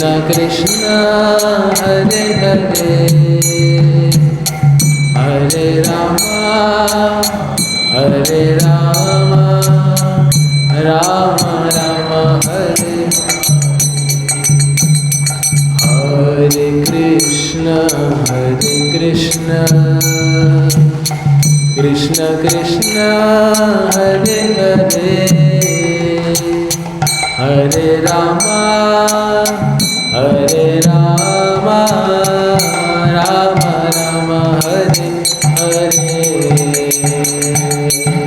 Krishna Krishna Hare Hare Hare Rama Hare Rama Rama Rama Hare Hare Krishna Krishna Krishna Hare Hare Hare Rama Rama Rama Hare Hare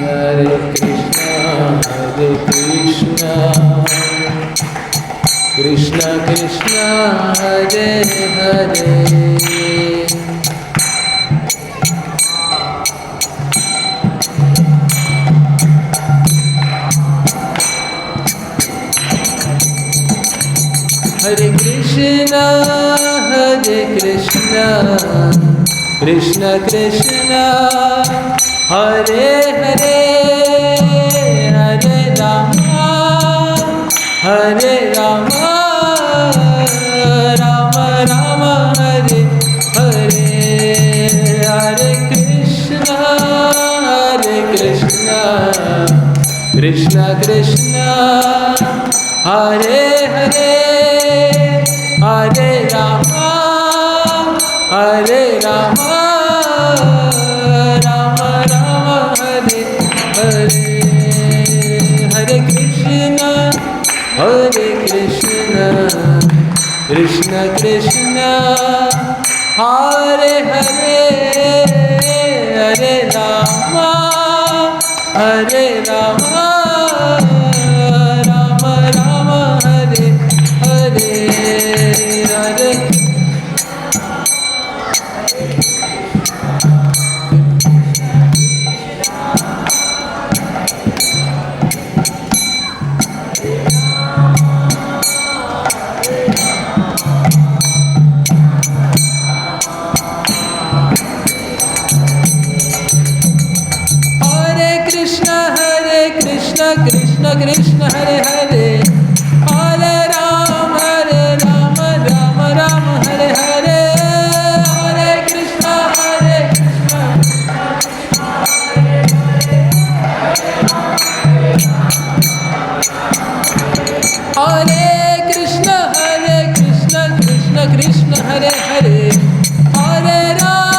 Hare Krishna Krishna Krishna Hare Hare Hare Krishna Krishna Krishna Hare Hare Hare Rama Rama Rama Hare Hare Hare Krishna Krishna Krishna Hare Hare Hare Rama Rama Rama Hare Hare Hare Krishna Krishna Krishna Hare Hare Hare Rama Rama Rama Hare Hare Hare Krishna Krishna Hare Hare Hare Rama Rama Rama Hare Hare Hare Krishna Krishna Krishna Hare Hare Hare Rama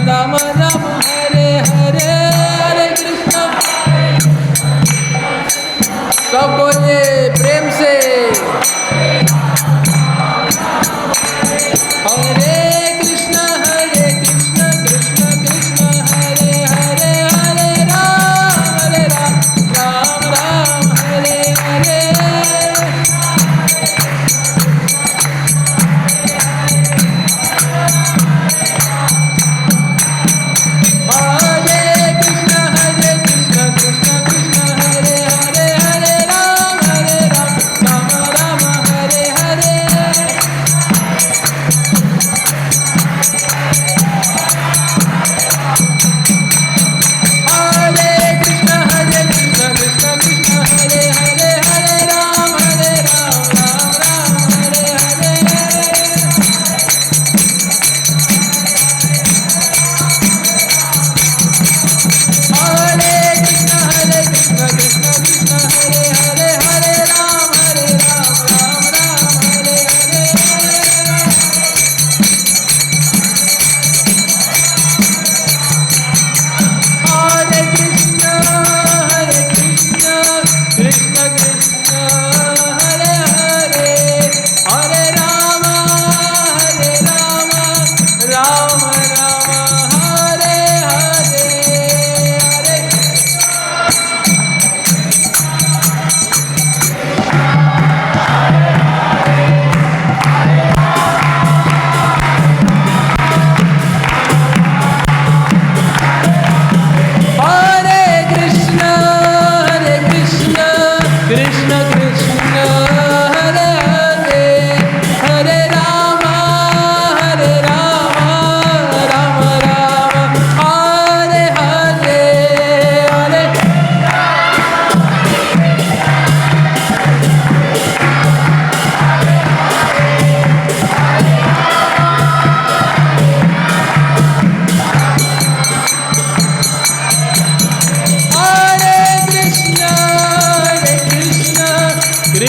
Rama Rama Hare Hare Hare Krishna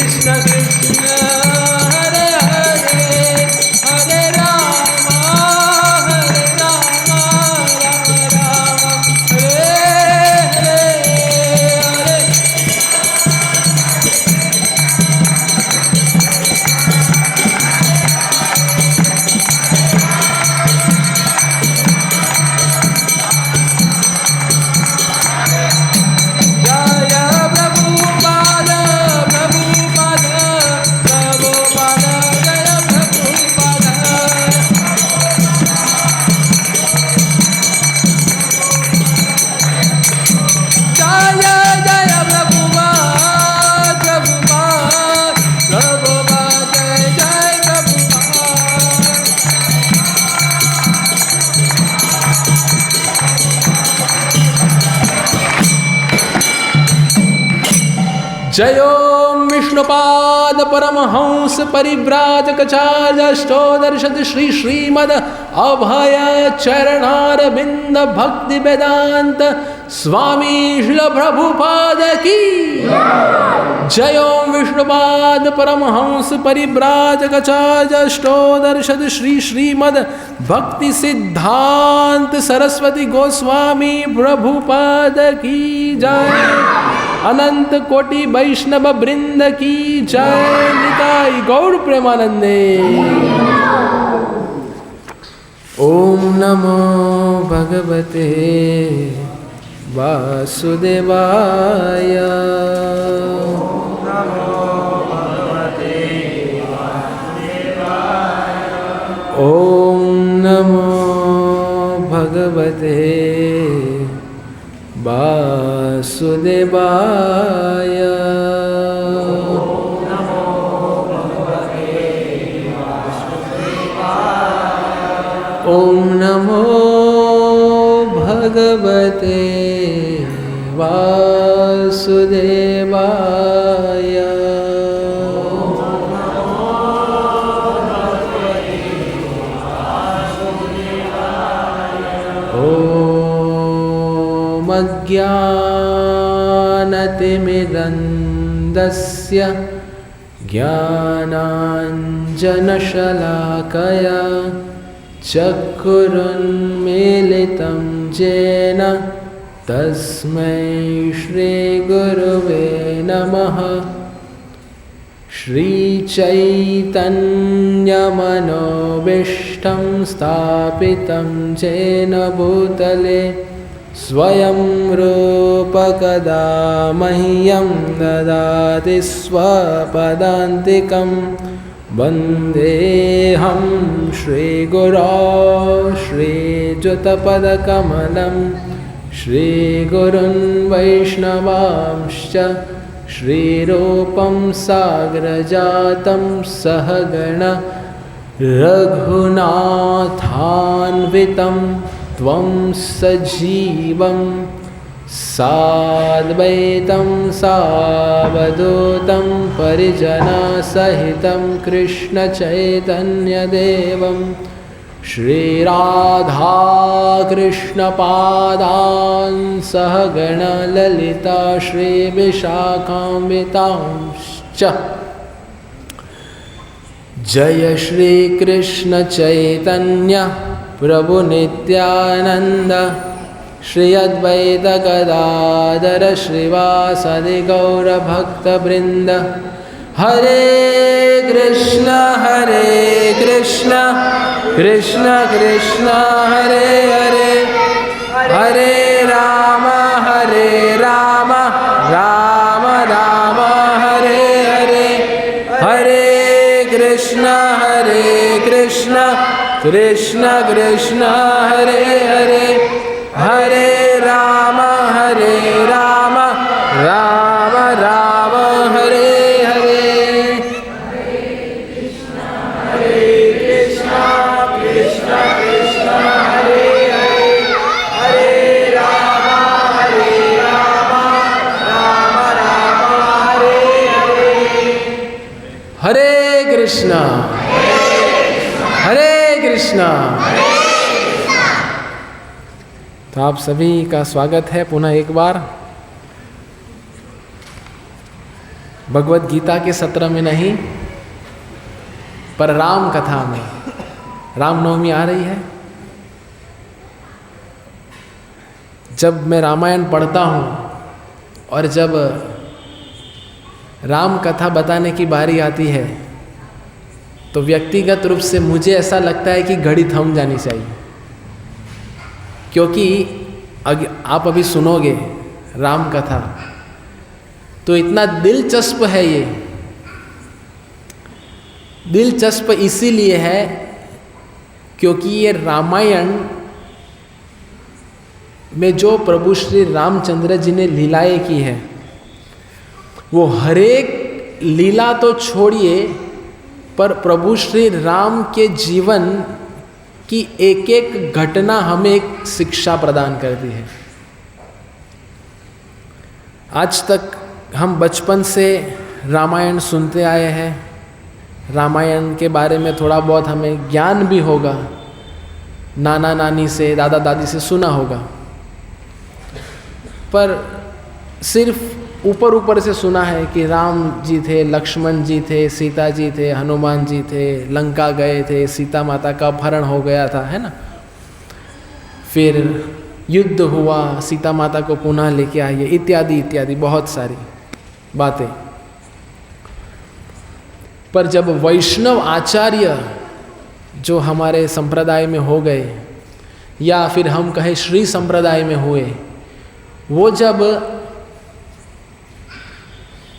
Krishna Krishna Hare Hare Hare Ram Ram Ram Hare Hare Hare जय ओम विष्णुपाद परमहंस परिव्राजकाचार्य श्री श्रीमद अभय चरणारविंद भक्ति वेदांत स्वामी श्रील प्रभुपाद की जय ओम विष्णुपाद परमहंस परिव्राजकाचार्य श्री श्रीमद भक्ति सिद्धांत सरस्वती गोस्वामी प्रभुपाद की जय अनंत कोटि वैष्णव वृंद की जय निताई गौर प्रेमानंदे। ओम नमो भगवते वासुदेवाय ओम नमो भगवते वासुदेवाय ओम नमो भगवते वासुदेवाय ओम अज्ञानतिमिरन्दस्य ज्ञानाञ्जनशलाकया चक्षुरुन्मीलितं येन तस्मै श्रीगुरुवे नमः। श्रीचैतन्यमनोभीष्टं स्थापितं येन भूतले स्वयं रूपकदा मह्यं ददाति स्वपदान्तिकं वन्देऽहं श्रीगुरो श्रीयुतपदकमलं श्रीगुरुन् वैष्णवांश्च श्रीरूपं साग्रजातं सहगण रघुनाथान्वितं त्वं सजीवं साद्वैतं सावधूतं परिजनसहितं कृष्णचैतन्यदेवं श्रीराधाकृष्णपादान् सहगण ललिता श्रीविशाखान्वितांश्च। जय श्री कृष्ण चैतन्य प्रभु नित्यानंद श्री अद्वैत गदाधर श्रीवासदि गौर भक्तवृंद। हरे कृष्ण कृष्ण कृष्ण हरे हरे हरे राम राम राम हरे हरे हरे कृष्ण कृष्ण कृष्ण हरे हरे हरे राम राम राम हरे हरे। हरे कृष्ण कृष्ण कृष्ण हरे हरे हरे राम राम हरे हरे। हरे कृष्ण हरे कृष्ण। तो आप सभी का स्वागत है पुनः एक बार। भगवत गीता के सत्र में नहीं, पर राम कथा में। रामनवमी आ रही है। जब मैं रामायण पढ़ता हूँ और जब राम कथा बताने की बारी आती है तो व्यक्तिगत रूप से मुझे ऐसा लगता है कि घड़ी थम जानी चाहिए, क्योंकि आप अभी सुनोगे राम कथा तो इतना दिलचस्प है। ये दिलचस्प इसीलिए है क्योंकि ये रामायण में जो प्रभु श्री रामचंद्र जी ने लीलाएं की है, वो हरेक लीला तो छोड़िए, पर प्रभु श्री राम के जीवन की एक एक घटना हमें एक शिक्षा प्रदान करती है। आज तक हम बचपन से रामायण सुनते आए हैं, रामायण के बारे में थोड़ा बहुत हमें ज्ञान भी होगा, नाना नानी से दादा दादी से सुना होगा, पर सिर्फ ऊपर ऊपर से सुना है कि राम जी थे, लक्ष्मण जी थे, सीता जी थे, हनुमान जी थे, लंका गए थे, सीता माता का अपहरण हो गया था, है ना, फिर युद्ध हुआ, सीता माता को पुनः लेके आइए, इत्यादि इत्यादि बहुत सारी बातें। पर जब वैष्णव आचार्य जो हमारे संप्रदाय में हो गए, या फिर हम कहें श्री संप्रदाय में हुए, वो जब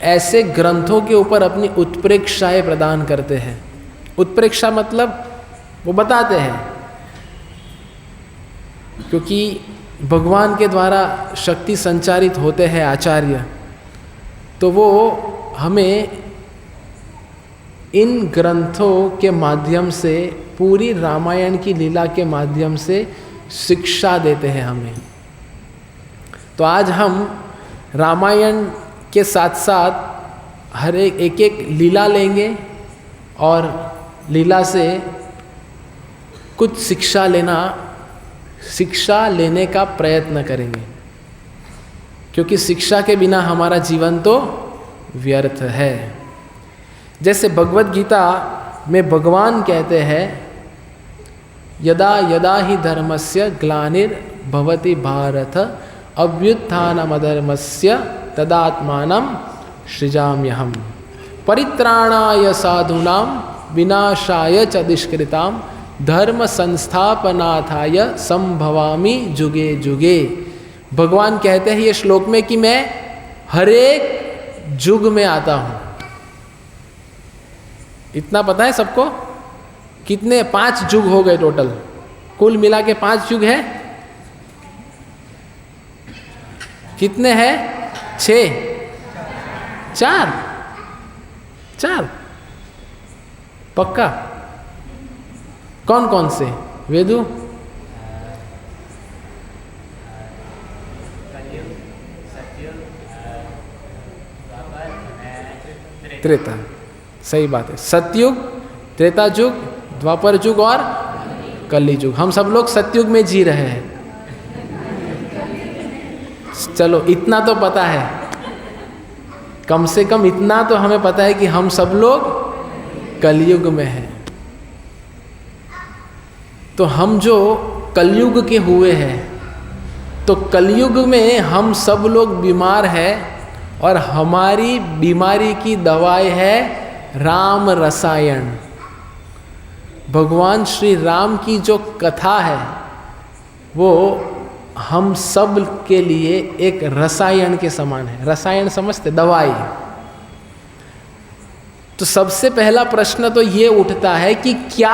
ऐसे ग्रंथों के ऊपर अपनी उत्प्रेक्षाएं प्रदान करते हैं, उत्प्रेक्षा मतलब वो बताते हैं, क्योंकि भगवान के द्वारा शक्ति संचारित होते हैं आचार्य, तो वो हमें इन ग्रंथों के माध्यम से, पूरी रामायण की लीला के माध्यम से शिक्षा देते हैं हमें। तो आज हम रामायण के साथ साथ हर एक एक लीला लेंगे और लीला से कुछ शिक्षा लेने का प्रयत्न करेंगे, क्योंकि शिक्षा के बिना हमारा जीवन तो व्यर्थ है। जैसे भगवत गीता में भगवान कहते हैं, यदा यदा ही धर्मस्य ग्लानिर्भवति भारत अभ्युत्थानमधर्मस्य तदात्मानं सृजाम्यहम् परित्राणाय साधूनां विनाशाय च दुष्कृतां धर्म संस्थापनार्थाय संभवामि जुगे जुगे। भगवान कहते हैं ये श्लोक में कि मैं हरेक युग में आता हूँ। इतना पता है सबको? कितने 5 युग हो गए टोटल, कुल मिला के 5 युग है। कितने हैं? 6 4 पक्का? कौन कौन से? वेदु? त्रेता, सही बात है। सतयुग, त्रेता युग, द्वापर युग और कलि युग। हम सब लोग सतयुग में जी रहे हैं। चलो इतना तो पता है, कम से कम इतना तो हमें पता है कि हम सब लोग कलयुग में हैं। तो हम जो कलयुग के हुए हैं, तो कलयुग में हम सब लोग बीमार हैं और हमारी बीमारी की दवाई है राम रसायन। भगवान श्री राम की जो कथा है वो हम सब के लिए एक रसायन के समान है। रसायन समझते? दवाई। तो सबसे पहला प्रश्न तो ये उठता है कि क्या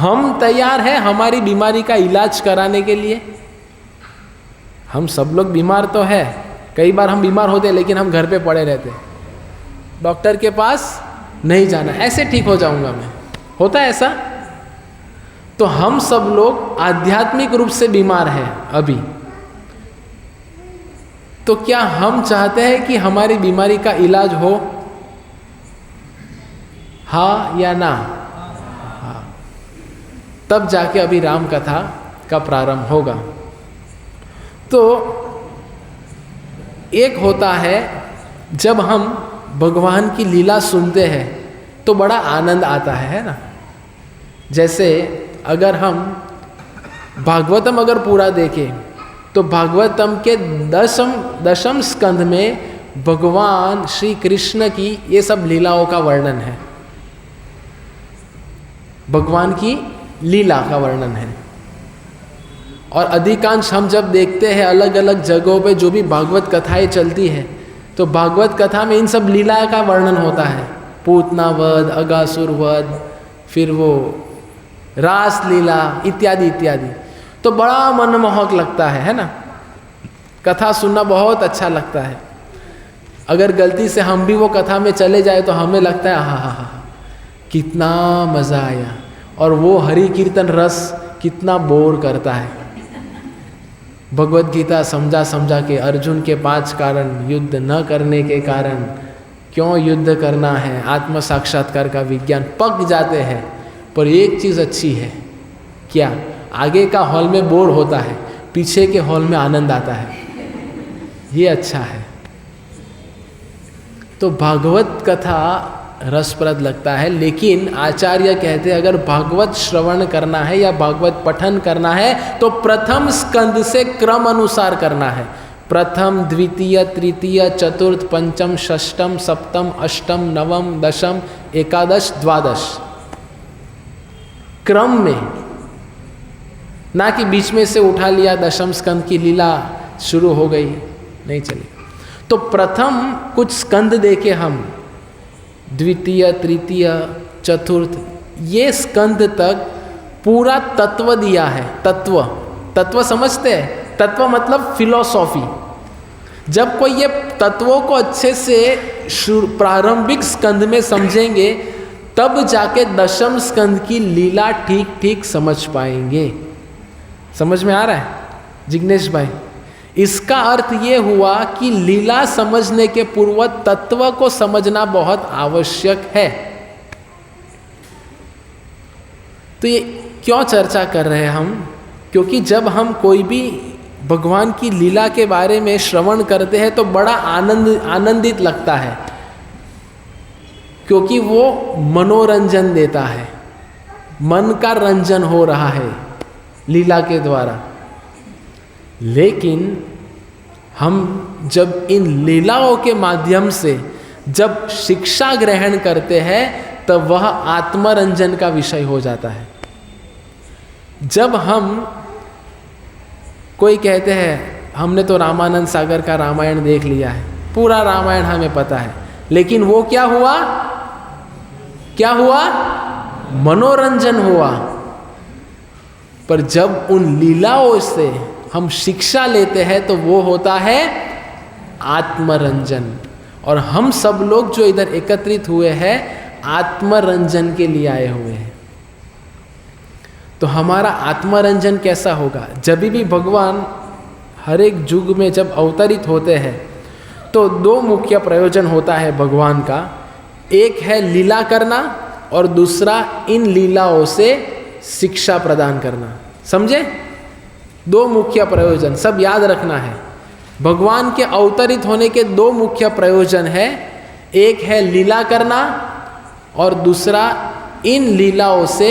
हम तैयार हैं हमारी बीमारी का इलाज कराने के लिए? हम सब लोग बीमार तो है, कई बार हम बीमार होते हैं लेकिन हम घर पे पड़े रहते, डॉक्टर के पास नहीं जाना, ऐसे ठीक हो जाऊंगा मैं, होता है ऐसा। तो हम सब लोग आध्यात्मिक रूप से बीमार हैं अभी। तो क्या हम चाहते हैं कि हमारी बीमारी का इलाज हो? हाँ या ना? हाँ। तब जाके अभी राम कथा का प्रारंभ होगा। तो एक होता है जब हम भगवान की लीला सुनते हैं तो बड़ा आनंद आता है ना। जैसे अगर हम भागवतम अगर पूरा देखें तो भागवतम के दशम स्कंध में भगवान श्री कृष्ण की ये सब लीलाओं का वर्णन है, भगवान की लीला का वर्णन है। और अधिकांश हम जब देखते हैं अलग अलग जगहों पे जो भी भागवत कथाएं चलती है तो भागवत कथा में इन सब लीला का वर्णन होता है, पूतना वध, अगासुर वध, फिर वो रास लीला इत्यादि इत्यादि। तो बड़ा मनमोहक लगता है ना, कथा सुनना बहुत अच्छा लगता है। अगर गलती से हम भी वो कथा में चले जाए तो हमें लगता है हा कितना मज़ा आया। और वो हरि कीर्तन रस कितना बोर करता है। भगवत गीता समझा के अर्जुन के 5 कारण, युद्ध न करने के कारण, क्यों युद्ध करना है, आत्म साक्षात्कार का विज्ञान पक जाते हैं। पर एक चीज़ अच्छी है, क्या? आगे का हॉल में बोर होता है, पीछे के हॉल में आनंद आता है, ये अच्छा है। तो भागवत कथा रसप्रद लगता है, लेकिन आचार्य कहते हैं अगर भागवत श्रवण करना है या भागवत पठन करना है तो प्रथम स्कंद से क्रम अनुसार करना है। प्रथम, द्वितीय, तृतीय, चतुर्थ, पंचम, षष्ठम, सप्तम, अष्टम, नवम, दशम, एकादश, द्वादश, क्रम में, ना कि बीच में से उठा लिया दशम स्कंद की लीला शुरू हो गई, नहीं चली। तो प्रथम कुछ स्कंद देखे हम, द्वितीय, तृतीय, चतुर्थ, ये स्कंद तक पूरा तत्व दिया है। तत्व समझते हैं? तत्व मतलब फिलॉसॉफी। जब कोई ये तत्वों को अच्छे से प्रारंभिक स्कंद में समझेंगे तब जाके दशम स्कंद की लीला ठीक ठीक समझ पाएंगे। समझ में आ रहा है जिग्नेश भाई? इसका अर्थ ये हुआ कि लीला समझने के पूर्व तत्व को समझना बहुत आवश्यक है। तो ये क्यों चर्चा कर रहे हैं हम? क्योंकि जब हम कोई भी भगवान की लीला के बारे में श्रवण करते हैं तो बड़ा आनंदित लगता है, क्योंकि वो मनोरंजन देता है, मन का रंजन हो रहा है लीला के द्वारा। लेकिन हम जब इन लीलाओं के माध्यम से जब शिक्षा ग्रहण करते हैं तब वह आत्मरंजन का विषय हो जाता है। जब हम कोई कहते हैं हमने तो रामानंद सागर का रामायण देख लिया है, पूरा रामायण हमें पता है, लेकिन वो क्या हुआ? मनोरंजन हुआ। पर जब उन लीलाओं से हम शिक्षा लेते हैं तो वो होता है आत्मरंजन। और हम सब लोग जो इधर एकत्रित हुए हैं आत्मरंजन के लिए आए हुए हैं। तो हमारा आत्मरंजन कैसा होगा? जब भी भगवान हर एक युग में जब अवतरित होते हैं तो 2 मुख्य प्रयोजन होता है भगवान का। एक है लीला करना और दूसरा इन लीलाओं से शिक्षा प्रदान करना। समझे? 2 मुख्य प्रयोजन, सब याद रखना है। भगवान के अवतरित होने के 2 मुख्य प्रयोजन है, एक है लीला करना और दूसरा इन लीलाओं से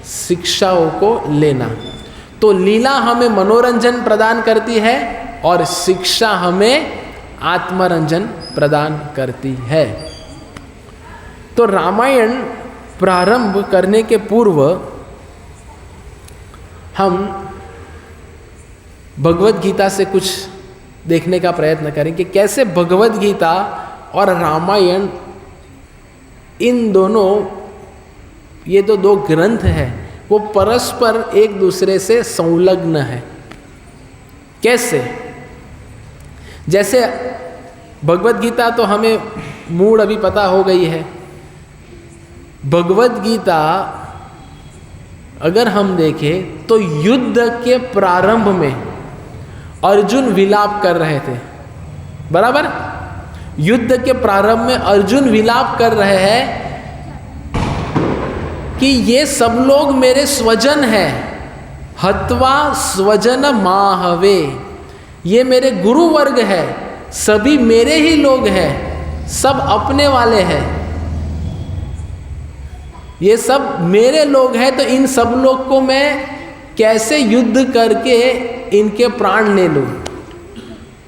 शिक्षाओं को लेना। तो लीला हमें मनोरंजन प्रदान करती है और शिक्षा हमें आत्मरंजन प्रदान करती है। तो रामायण प्रारंभ करने के पूर्व हम भगवत गीता से कुछ देखने का प्रयत्न करें कि कैसे भगवत गीता और रामायण, इन दोनों, ये तो 2 ग्रंथ हैं, वो परस्पर एक दूसरे से संलग्न है। कैसे? जैसे भगवत गीता तो हमें मूल अभी पता हो गई है। भगवत गीता अगर हम देखें तो युद्ध के प्रारंभ में अर्जुन विलाप कर रहे थे, बराबर? युद्ध के प्रारंभ में अर्जुन विलाप कर रहे हैं कि ये सब लोग मेरे स्वजन हैं, हत्वा स्वजन माहवे, ये मेरे गुरु वर्ग है, सभी मेरे ही लोग हैं, सब अपने वाले हैं, ये सब मेरे लोग हैं, तो इन सब लोग को मैं कैसे युद्ध करके इनके प्राण ले लूं।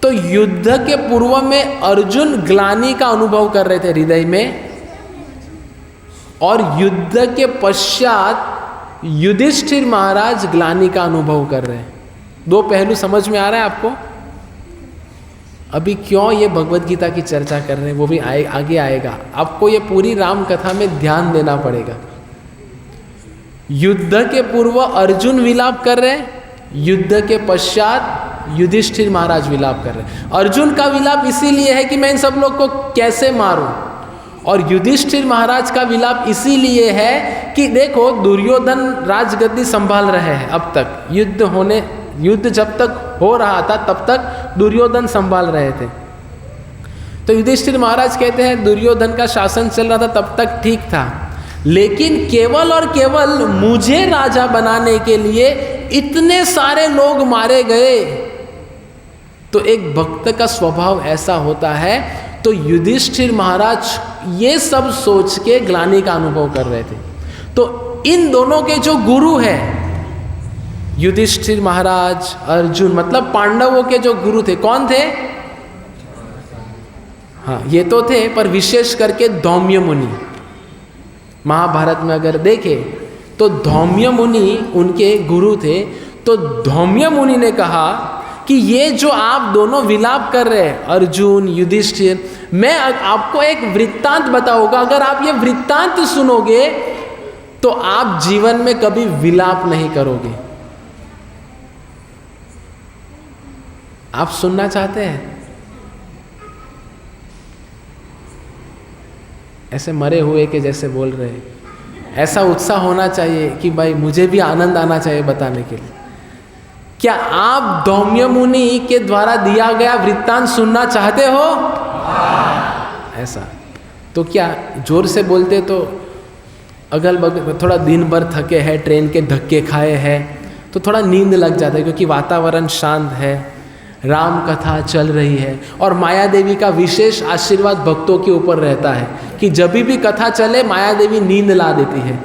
तो युद्ध के पूर्व में अर्जुन ग्लानि का अनुभव कर रहे थे हृदय में, और युद्ध के पश्चात युधिष्ठिर महाराज ग्लानि का अनुभव कर रहे हैं। दो पहलू समझ में आ रहा है आपको? अभी क्यों ये भगवत गीता की चर्चा कर रहे हैं वो भी आगे आएगा। आपको ये पूरी राम कथा में ध्यान देना पड़ेगा। युद्ध के पूर्व अर्जुन विलाप कर रहे हैं, युद्ध के पश्चात युधिष्ठिर महाराज विलाप कर रहे हैं। अर्जुन का विलाप इसीलिए है कि मैं इन सब लोग को कैसे मारूं, और युधिष्ठिर महाराज का विलाप इसीलिए है कि देखो दुर्योधन राजगद्दी संभाल रहे हैं। अब तक युद्ध जब तक हो रहा था तब तक दुर्योधन संभाल रहे थे। तो युधिष्ठिर महाराज कहते हैं दुर्योधन का शासन चल रहा था तब तक ठीक था, लेकिन केवल और केवल मुझे राजा बनाने के लिए इतने सारे लोग मारे गए। तो एक भक्त का स्वभाव ऐसा होता है। तो युधिष्ठिर महाराज ये सब सोच के ग्लानि का अनुभव कर रहे थे। तो इन दोनों के जो गुरु हैं, युधिष्ठिर महाराज, अर्जुन, मतलब पांडवों के जो गुरु थे, कौन थे? हाँ, ये तो थे, पर विशेष करके धौम्य मुनि। महाभारत में अगर देखें तो धौम्य मुनि उनके गुरु थे। तो धौम्य मुनि ने कहा कि ये जो आप दोनों विलाप कर रहे हैं, अर्जुन, युधिष्ठिर, मैं आपको एक वृत्तांत बताऊंगा। अगर आप ये वृत्तांत सुनोगे तो आप जीवन में कभी विलाप नहीं करोगे। आप सुनना चाहते हैं? ऐसे मरे हुए के जैसे बोल रहे हैं। ऐसा उत्साह होना चाहिए कि भाई मुझे भी आनंद आना चाहिए बताने के लिए। क्या आप धौम्य मुनि के द्वारा दिया गया वृत्तांत सुनना चाहते हो? ऐसा तो क्या जोर से बोलते तो अगल बगल थोड़ा दिन भर थके हैं, ट्रेन के धक्के खाए हैं, तो थोड़ा नींद लग जाता है, क्योंकि वातावरण शांत है, राम कथा चल रही है, और माया देवी का विशेष आशीर्वाद भक्तों के ऊपर रहता है कि जब भी कथा चले माया देवी नींद ला देती है।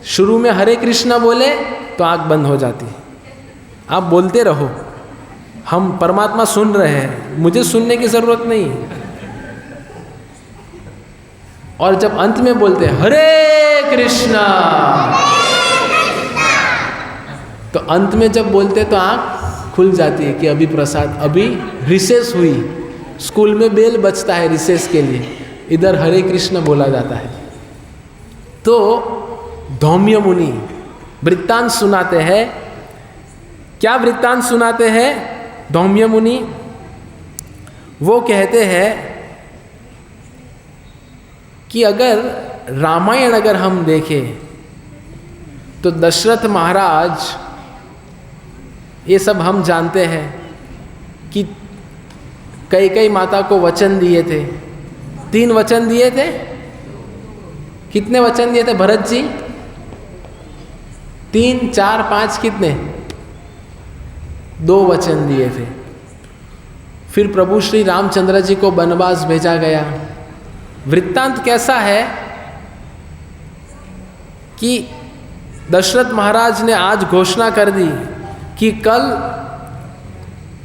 शुरू में हरे कृष्णा बोले तो आँख बंद हो जाती है, आप बोलते रहो, हम परमात्मा सुन रहे हैं, मुझे सुनने की जरूरत नहीं। और जब अंत में बोलते हरे कृष्णा, तो अंत में जब बोलते तो आँख खुल जाती है कि अभी प्रसाद, अभी रिसेस हुई, स्कूल में बेल बजता है रिसेस के लिए, इधर हरे कृष्ण बोला जाता है। तो धौम्य मुनि वृत्तांत सुनाते हैं। क्या वृत्तांत सुनाते हैं धौम्य मुनि? वो कहते हैं कि अगर रामायण अगर हम देखें तो दशरथ महाराज, ये सब हम जानते हैं कि कैकेयी माता को वचन दिए थे, 3 वचन दिए थे। कितने वचन दिए थे भरत जी? 3, 4, 5 कितने? 2 वचन दिए थे। फिर प्रभु श्री रामचंद्र जी को वनवास भेजा गया। वृत्तांत कैसा है कि दशरथ महाराज ने आज घोषणा कर दी कि कल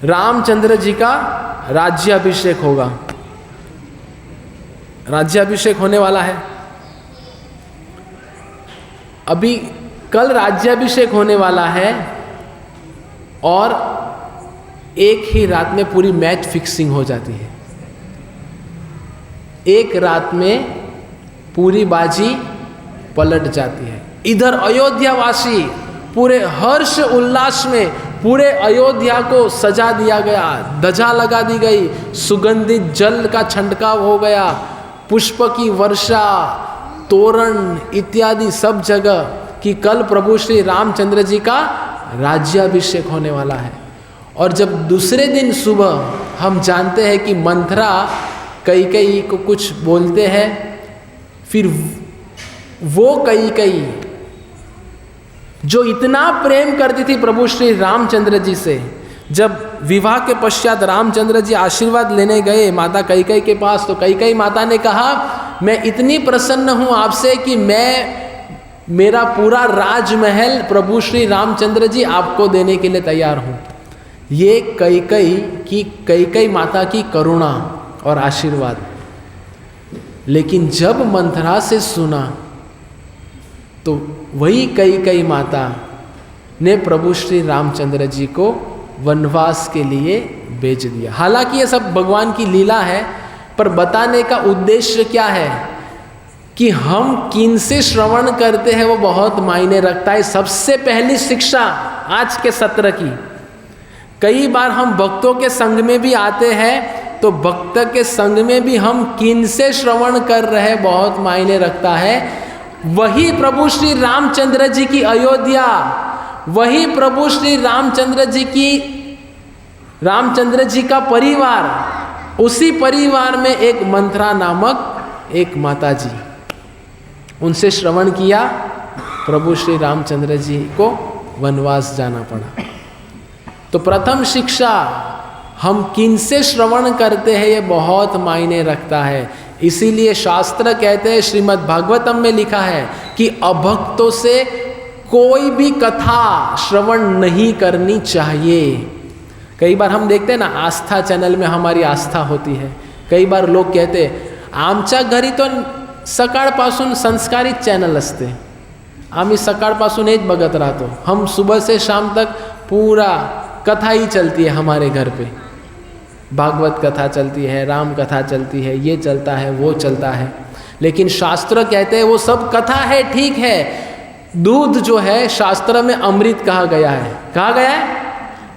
रामचंद्र जी का राज्याभिषेक होगा, राज्याभिषेक होने वाला है। अभी कल राज्याभिषेक होने वाला है और एक ही रात में पूरी मैच फिक्सिंग हो जाती है। एक रात में पूरी बाजी पलट जाती है। इधर अयोध्यावासी पूरे हर्ष उल्लास में पूरे अयोध्या को सजा दिया गया, ध्वजा लगा दी गई, सुगंधित जल का छंटकाव हो गया, पुष्प की वर्षा, तोरण इत्यादि सब जगह कि कल प्रभु श्री रामचंद्र जी का राज्याभिषेक होने वाला है। और जब दूसरे दिन सुबह हम जानते हैं कि मंथरा कैकेयी को कुछ बोलते हैं, फिर वो कैकेयी जो इतना प्रेम करती थी प्रभु श्री रामचंद्र जी से, जब विवाह के पश्चात रामचंद्र जी आशीर्वाद लेने गए माता कैकेयी के पास, तो कैकेयी माता ने कहा, मैं इतनी प्रसन्न हूँ आपसे कि मेरा पूरा राजमहल प्रभु श्री रामचंद्र जी आपको देने के लिए तैयार हूँ। ये कैकेयी माता की करुणा और आशीर्वाद। लेकिन जब मंथरा से सुना तो वही कैकेयी माता ने प्रभु श्री रामचंद्र जी को वनवास के लिए भेज दिया। हालांकि ये सब भगवान की लीला है, पर बताने का उद्देश्य क्या है कि हम किन से श्रवण करते हैं वो बहुत मायने रखता है। सबसे पहली शिक्षा आज के सत्र की, कई बार हम भक्तों के संग में भी आते हैं, तो भक्त के संग में भी हम किन से श्रवण कर रहे बहुत मायने रखता है। वही प्रभु श्री रामचंद्र जी की अयोध्या, वही प्रभु श्री रामचंद्र जी का परिवार, उसी परिवार में एक मंथरा नामक एक माता जी, उनसे श्रवण किया, प्रभु श्री रामचंद्र जी को वनवास जाना पड़ा। तो प्रथम शिक्षा, हम किन से श्रवण करते हैं ये बहुत मायने रखता है। इसीलिए शास्त्र कहते हैं, श्रीमद् भागवतम में लिखा है कि अभक्तों से कोई भी कथा श्रवण नहीं करनी चाहिए। कई बार हम देखते हैं ना, आस्था चैनल में हमारी आस्था होती है, कई बार लोग कहते आमच्या घरी तो सकाळपासून संस्कारित चॅनल असते, आम्ही सकाळपासून हेच बघत राहतो, हम सुबह से शाम तक पूरा कथा ही चलती है हमारे घर पे, भागवत कथा चलती है, राम कथा चलती है, ये चलता है, वो चलता है। लेकिन शास्त्र कहते हैं वो सब कथा है, ठीक है, दूध जो है शास्त्र में अमृत कहा गया है,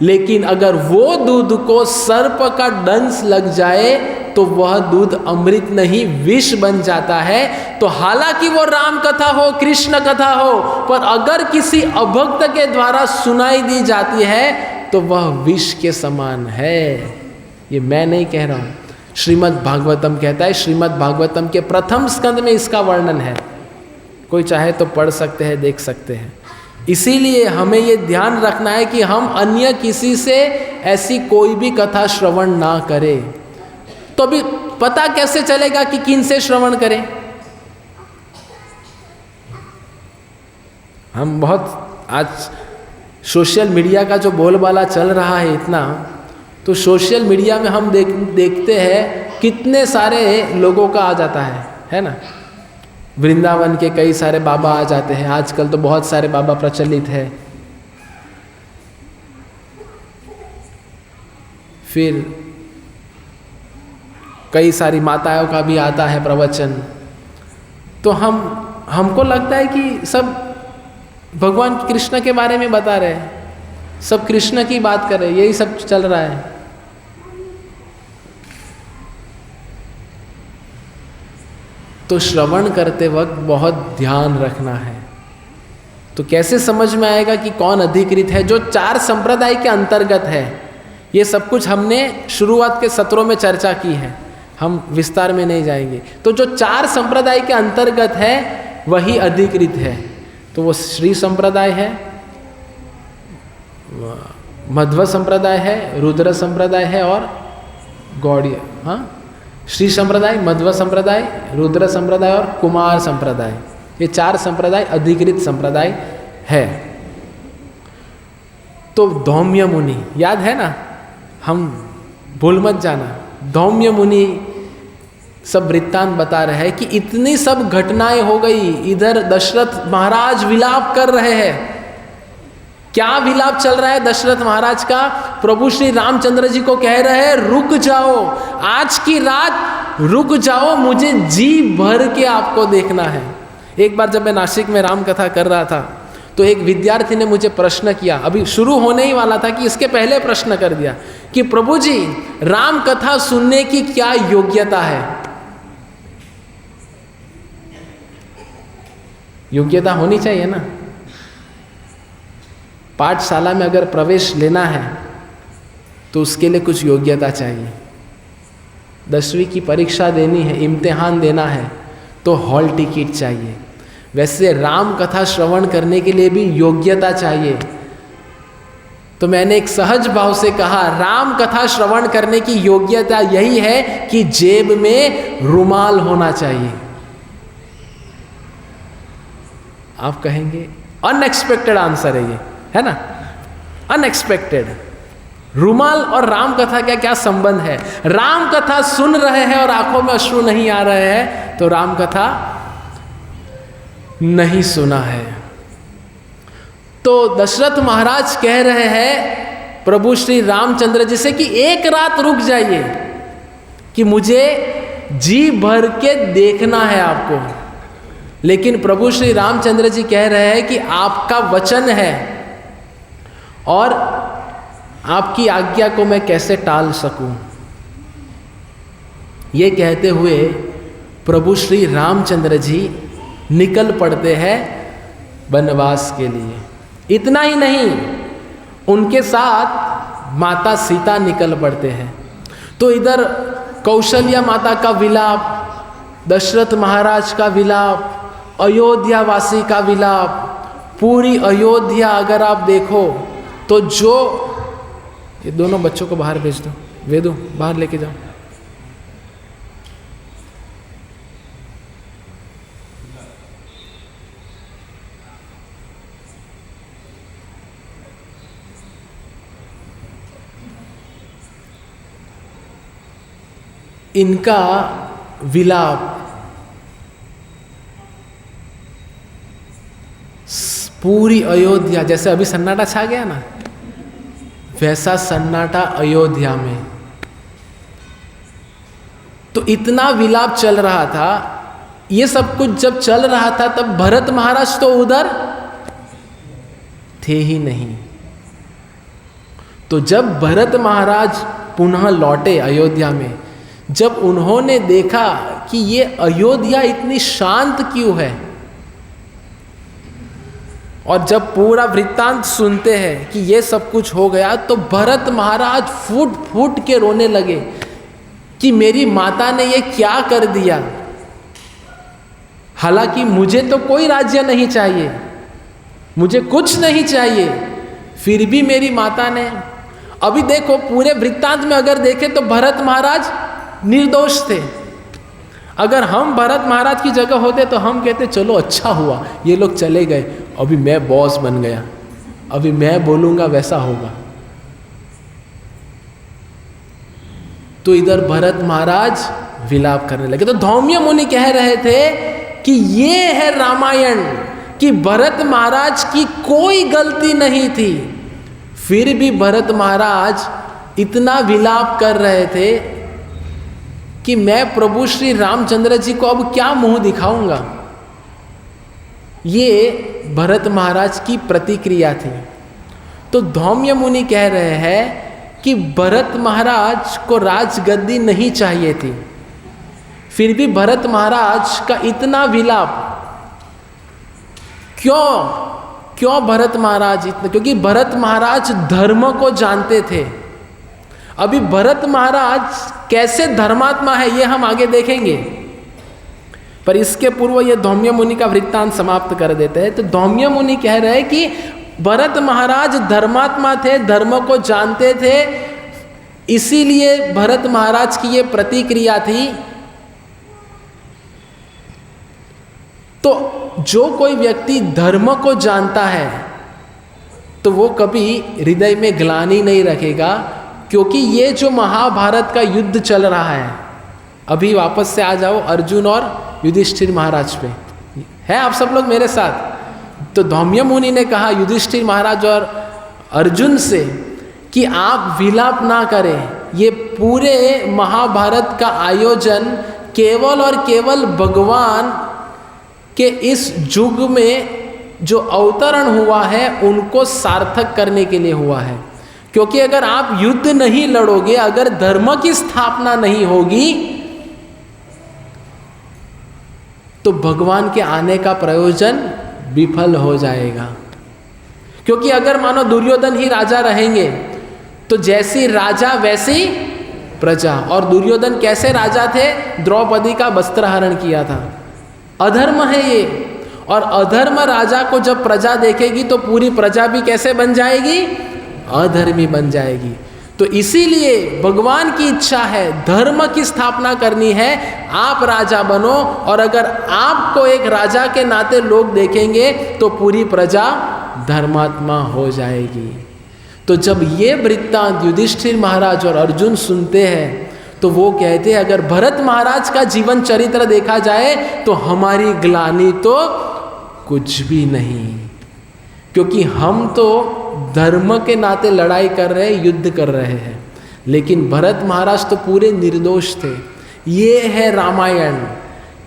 लेकिन अगर वो दूध को सर्प का डंस लग जाए तो वह दूध अमृत नहीं विष बन जाता है। तो हालांकि वो राम कथा हो, कृष्ण कथा हो, पर अगर किसी अभक्त के द्वारा सुनाई दी जाती है तो वह विष के समान है। ये मैं नहीं कह रहा हूँ, श्रीमद् भागवतम कहता है। श्रीमद् भागवतम के प्रथम स्कंद में इसका वर्णन है, कोई चाहे तो पढ़ सकते हैं, देख सकते हैं। इसीलिए हमें ये ध्यान रखना है कि हम अन्य किसी से ऐसी कोई भी कथा श्रवण ना करें। तो अभी पता कैसे चलेगा कि किन से श्रवण करें? हम बहुत आज सोशल मीडिया का जो बोलबाला चल रहा है इतना, तो सोशल मीडिया में हम देखते हैं कितने सारे लोगों का आ जाता है ना। वृंदावन के कई सारे बाबा आ जाते हैं, आजकल तो बहुत सारे बाबा प्रचलित है। फिर कई सारी माताओं का भी आता है प्रवचन। तो हमको लगता है कि सब भगवान कृष्ण के बारे में बता रहे हैं, सब कृष्ण की बात कर रहे हैं, यही सब चल रहा है। तो श्रवण करते वक्त बहुत ध्यान रखना है। तो कैसे समझ में आएगा कि कौन अधिकृत है? जो 4 संप्रदाय के अंतर्गत है, ये सब कुछ हमने शुरुआत के सत्रों में चर्चा की है, हम विस्तार में नहीं जाएंगे। तो जो 4 संप्रदाय के अंतर्गत है वही अधिकृत है। तो वो श्री संप्रदाय है, मध्व संप्रदाय है, रुद्र संप्रदाय है और गौड़ीय। हाँ, श्री संप्रदाय, मध्व संप्रदाय, रुद्र संप्रदाय और कुमार संप्रदाय, ये 4 संप्रदाय अधिकृत संप्रदाय है। तो धौम्य मुनि याद है ना, हम भूल मत जाना, धौम्य मुनि सब वृत्तांत बता रहे हैं कि इतनी सब घटनाएं हो गई। इधर दशरथ महाराज विलाप कर रहे हैं। क्या विलाप चल रहा है दशरथ महाराज का? प्रभु श्री रामचंद्र जी को कह रहे हैं रुक जाओ, आज की रात रुक जाओ, मुझे जी भर के आपको देखना है। एक बार जब मैं नासिक में राम कथा कर रहा था तो एक विद्यार्थी ने मुझे प्रश्न किया, अभी शुरू होने ही वाला था कि इसके पहले प्रश्न कर दिया कि प्रभु जी राम कथा सुनने की क्या योग्यता है? योग्यता होनी चाहिए ना। पाठशाला में अगर प्रवेश लेना है तो उसके लिए कुछ योग्यता चाहिए। 10वीं की परीक्षा देनी है, इम्तिहान देना है तो हॉल टिकट चाहिए। वैसे राम कथा श्रवण करने के लिए भी योग्यता चाहिए। तो मैंने एक सहज भाव से कहा, राम कथा श्रवण करने की योग्यता यही है कि जेब में रुमाल होना चाहिए। आप कहेंगे अनएक्सपेक्टेड आंसर है ये, है ना, अनएक्सपेक्टेड। रुमाल और राम कथा का क्या संबंध है? राम कथा सुन रहे हैं और आंखों में अश्रु नहीं आ रहे हैं तो राम कथा नहीं सुना है। तो दशरथ महाराज कह रहे हैं प्रभु श्री रामचंद्र जी से कि एक रात रुक जाइए, कि मुझे जी भर के देखना है आपको। लेकिन प्रभु श्री रामचंद्र जी कह रहे हैं कि आपका वचन है और आपकी आज्ञा को मैं कैसे टाल सकूं। ये कहते हुए प्रभु श्री रामचंद्र जी निकल पड़ते हैं वनवास के लिए। इतना ही नहीं, उनके साथ माता सीता निकल पड़ते हैं। तो इधर कौशल्या माता का विलाप, दशरथ महाराज का विलाप, अयोध्या वासी का विलाप, पूरी अयोध्या अगर आप देखो तो जो, ये दोनों बच्चों को बाहर भेज दो, वेदू बाहर लेके जाओ। इनका विलाप पूरी अयोध्या, जैसे अभी सन्नाटा छा गया ना, वैसा सन्नाटा अयोध्या में। तो इतना विलाप चल रहा था। ये सब कुछ जब चल रहा था तब भरत महाराज तो उधर थे ही नहीं। तो जब भरत महाराज पुनः लौटे अयोध्या में, जब उन्होंने देखा कि ये अयोध्या इतनी शांत क्यों है, और जब पूरा वृत्तांत सुनते हैं कि ये सब कुछ हो गया, तो भरत महाराज फूट फूट के रोने लगे कि मेरी माता ने ये क्या कर दिया। हालांकि मुझे तो कोई राज्य नहीं चाहिए, मुझे कुछ नहीं चाहिए, फिर भी मेरी माता ने। अभी देखो पूरे वृत्तांत में अगर देखें तो भरत महाराज निर्दोष थे। अगर हम भरत महाराज की जगह होते तो हम कहते चलो अच्छा हुआ ये लोग चले गए, अभी मैं बॉस बन गया, अभी मैं बोलूंगा वैसा होगा। तो इधर भरत महाराज विलाप करने लगे। तो धौम्य मुनि कह रहे थे कि ये है रामायण, कि भरत महाराज की कोई गलती नहीं थी, फिर भी भरत महाराज इतना विलाप कर रहे थे कि मैं प्रभु श्री रामचंद्र जी को अब क्या मुंह दिखाऊंगा। ये भरत महाराज की प्रतिक्रिया थी। तो धौम्य मुनि कह रहे हैं कि भरत महाराज को राजगद्दी नहीं चाहिए थी, फिर भी भरत महाराज का इतना विलाप क्यों भरत महाराज इतना? क्योंकि भरत महाराज धर्म को जानते थे। अभी भरत महाराज कैसे धर्मात्मा है ये हम आगे देखेंगे, पर इसके पूर्व ये धौम्य मुनि का वृत्तांत समाप्त कर देते हैं। तो धौम्य मुनि कह रहे हैं कि भरत महाराज धर्मात्मा थे, धर्म को जानते थे, इसीलिए भरत महाराज की ये प्रतिक्रिया थी। तो जो कोई व्यक्ति धर्म को जानता है तो वो कभी हृदय में ग्लानि नहीं रखेगा, क्योंकि ये जो महाभारत का युद्ध चल रहा है, अभी वापस से आ जाओ अर्जुन और युधिष्ठिर महाराज पे, है आप सब लोग मेरे साथ। तो धौम्य मुनि ने कहा युधिष्ठिर महाराज और अर्जुन से कि आप विलाप ना करें, ये पूरे महाभारत का आयोजन केवल और केवल भगवान के इस युग में जो अवतरण हुआ है उनको सार्थक करने के लिए हुआ है। क्योंकि अगर आप युद्ध नहीं लड़ोगे, अगर धर्म की स्थापना नहीं होगी, तो भगवान के आने का प्रयोजन विफल हो जाएगा। क्योंकि अगर मानो दुर्योधन ही राजा रहेंगे तो जैसी राजा वैसी प्रजा, और दुर्योधन कैसे राजा थे? द्रौपदी का वस्त्रहरण किया था। अधर्म है ये, और अधर्म राजा को जब प्रजा देखेगी तो पूरी प्रजा भी कैसे बन जाएगी? अधर्मी बन जाएगी। तो इसीलिए भगवान की इच्छा है, धर्म की स्थापना करनी है, आप राजा बनो, और अगर आपको एक राजा के नाते लोग देखेंगे तो पूरी प्रजा धर्मात्मा हो जाएगी। तो जब ये वृत्तांत युधिष्ठिर महाराज और अर्जुन सुनते हैं तो वो कहते हैं अगर भरत महाराज का जीवन चरित्र देखा जाए तो हमारी ग्लानि तो कुछ भी नहीं, क्योंकि हम तो धर्म के नाते लड़ाई कर रहे हैं, युद्ध कर रहे हैं, लेकिन भरत महाराज तो पूरे निर्दोष थे। ये है रामायण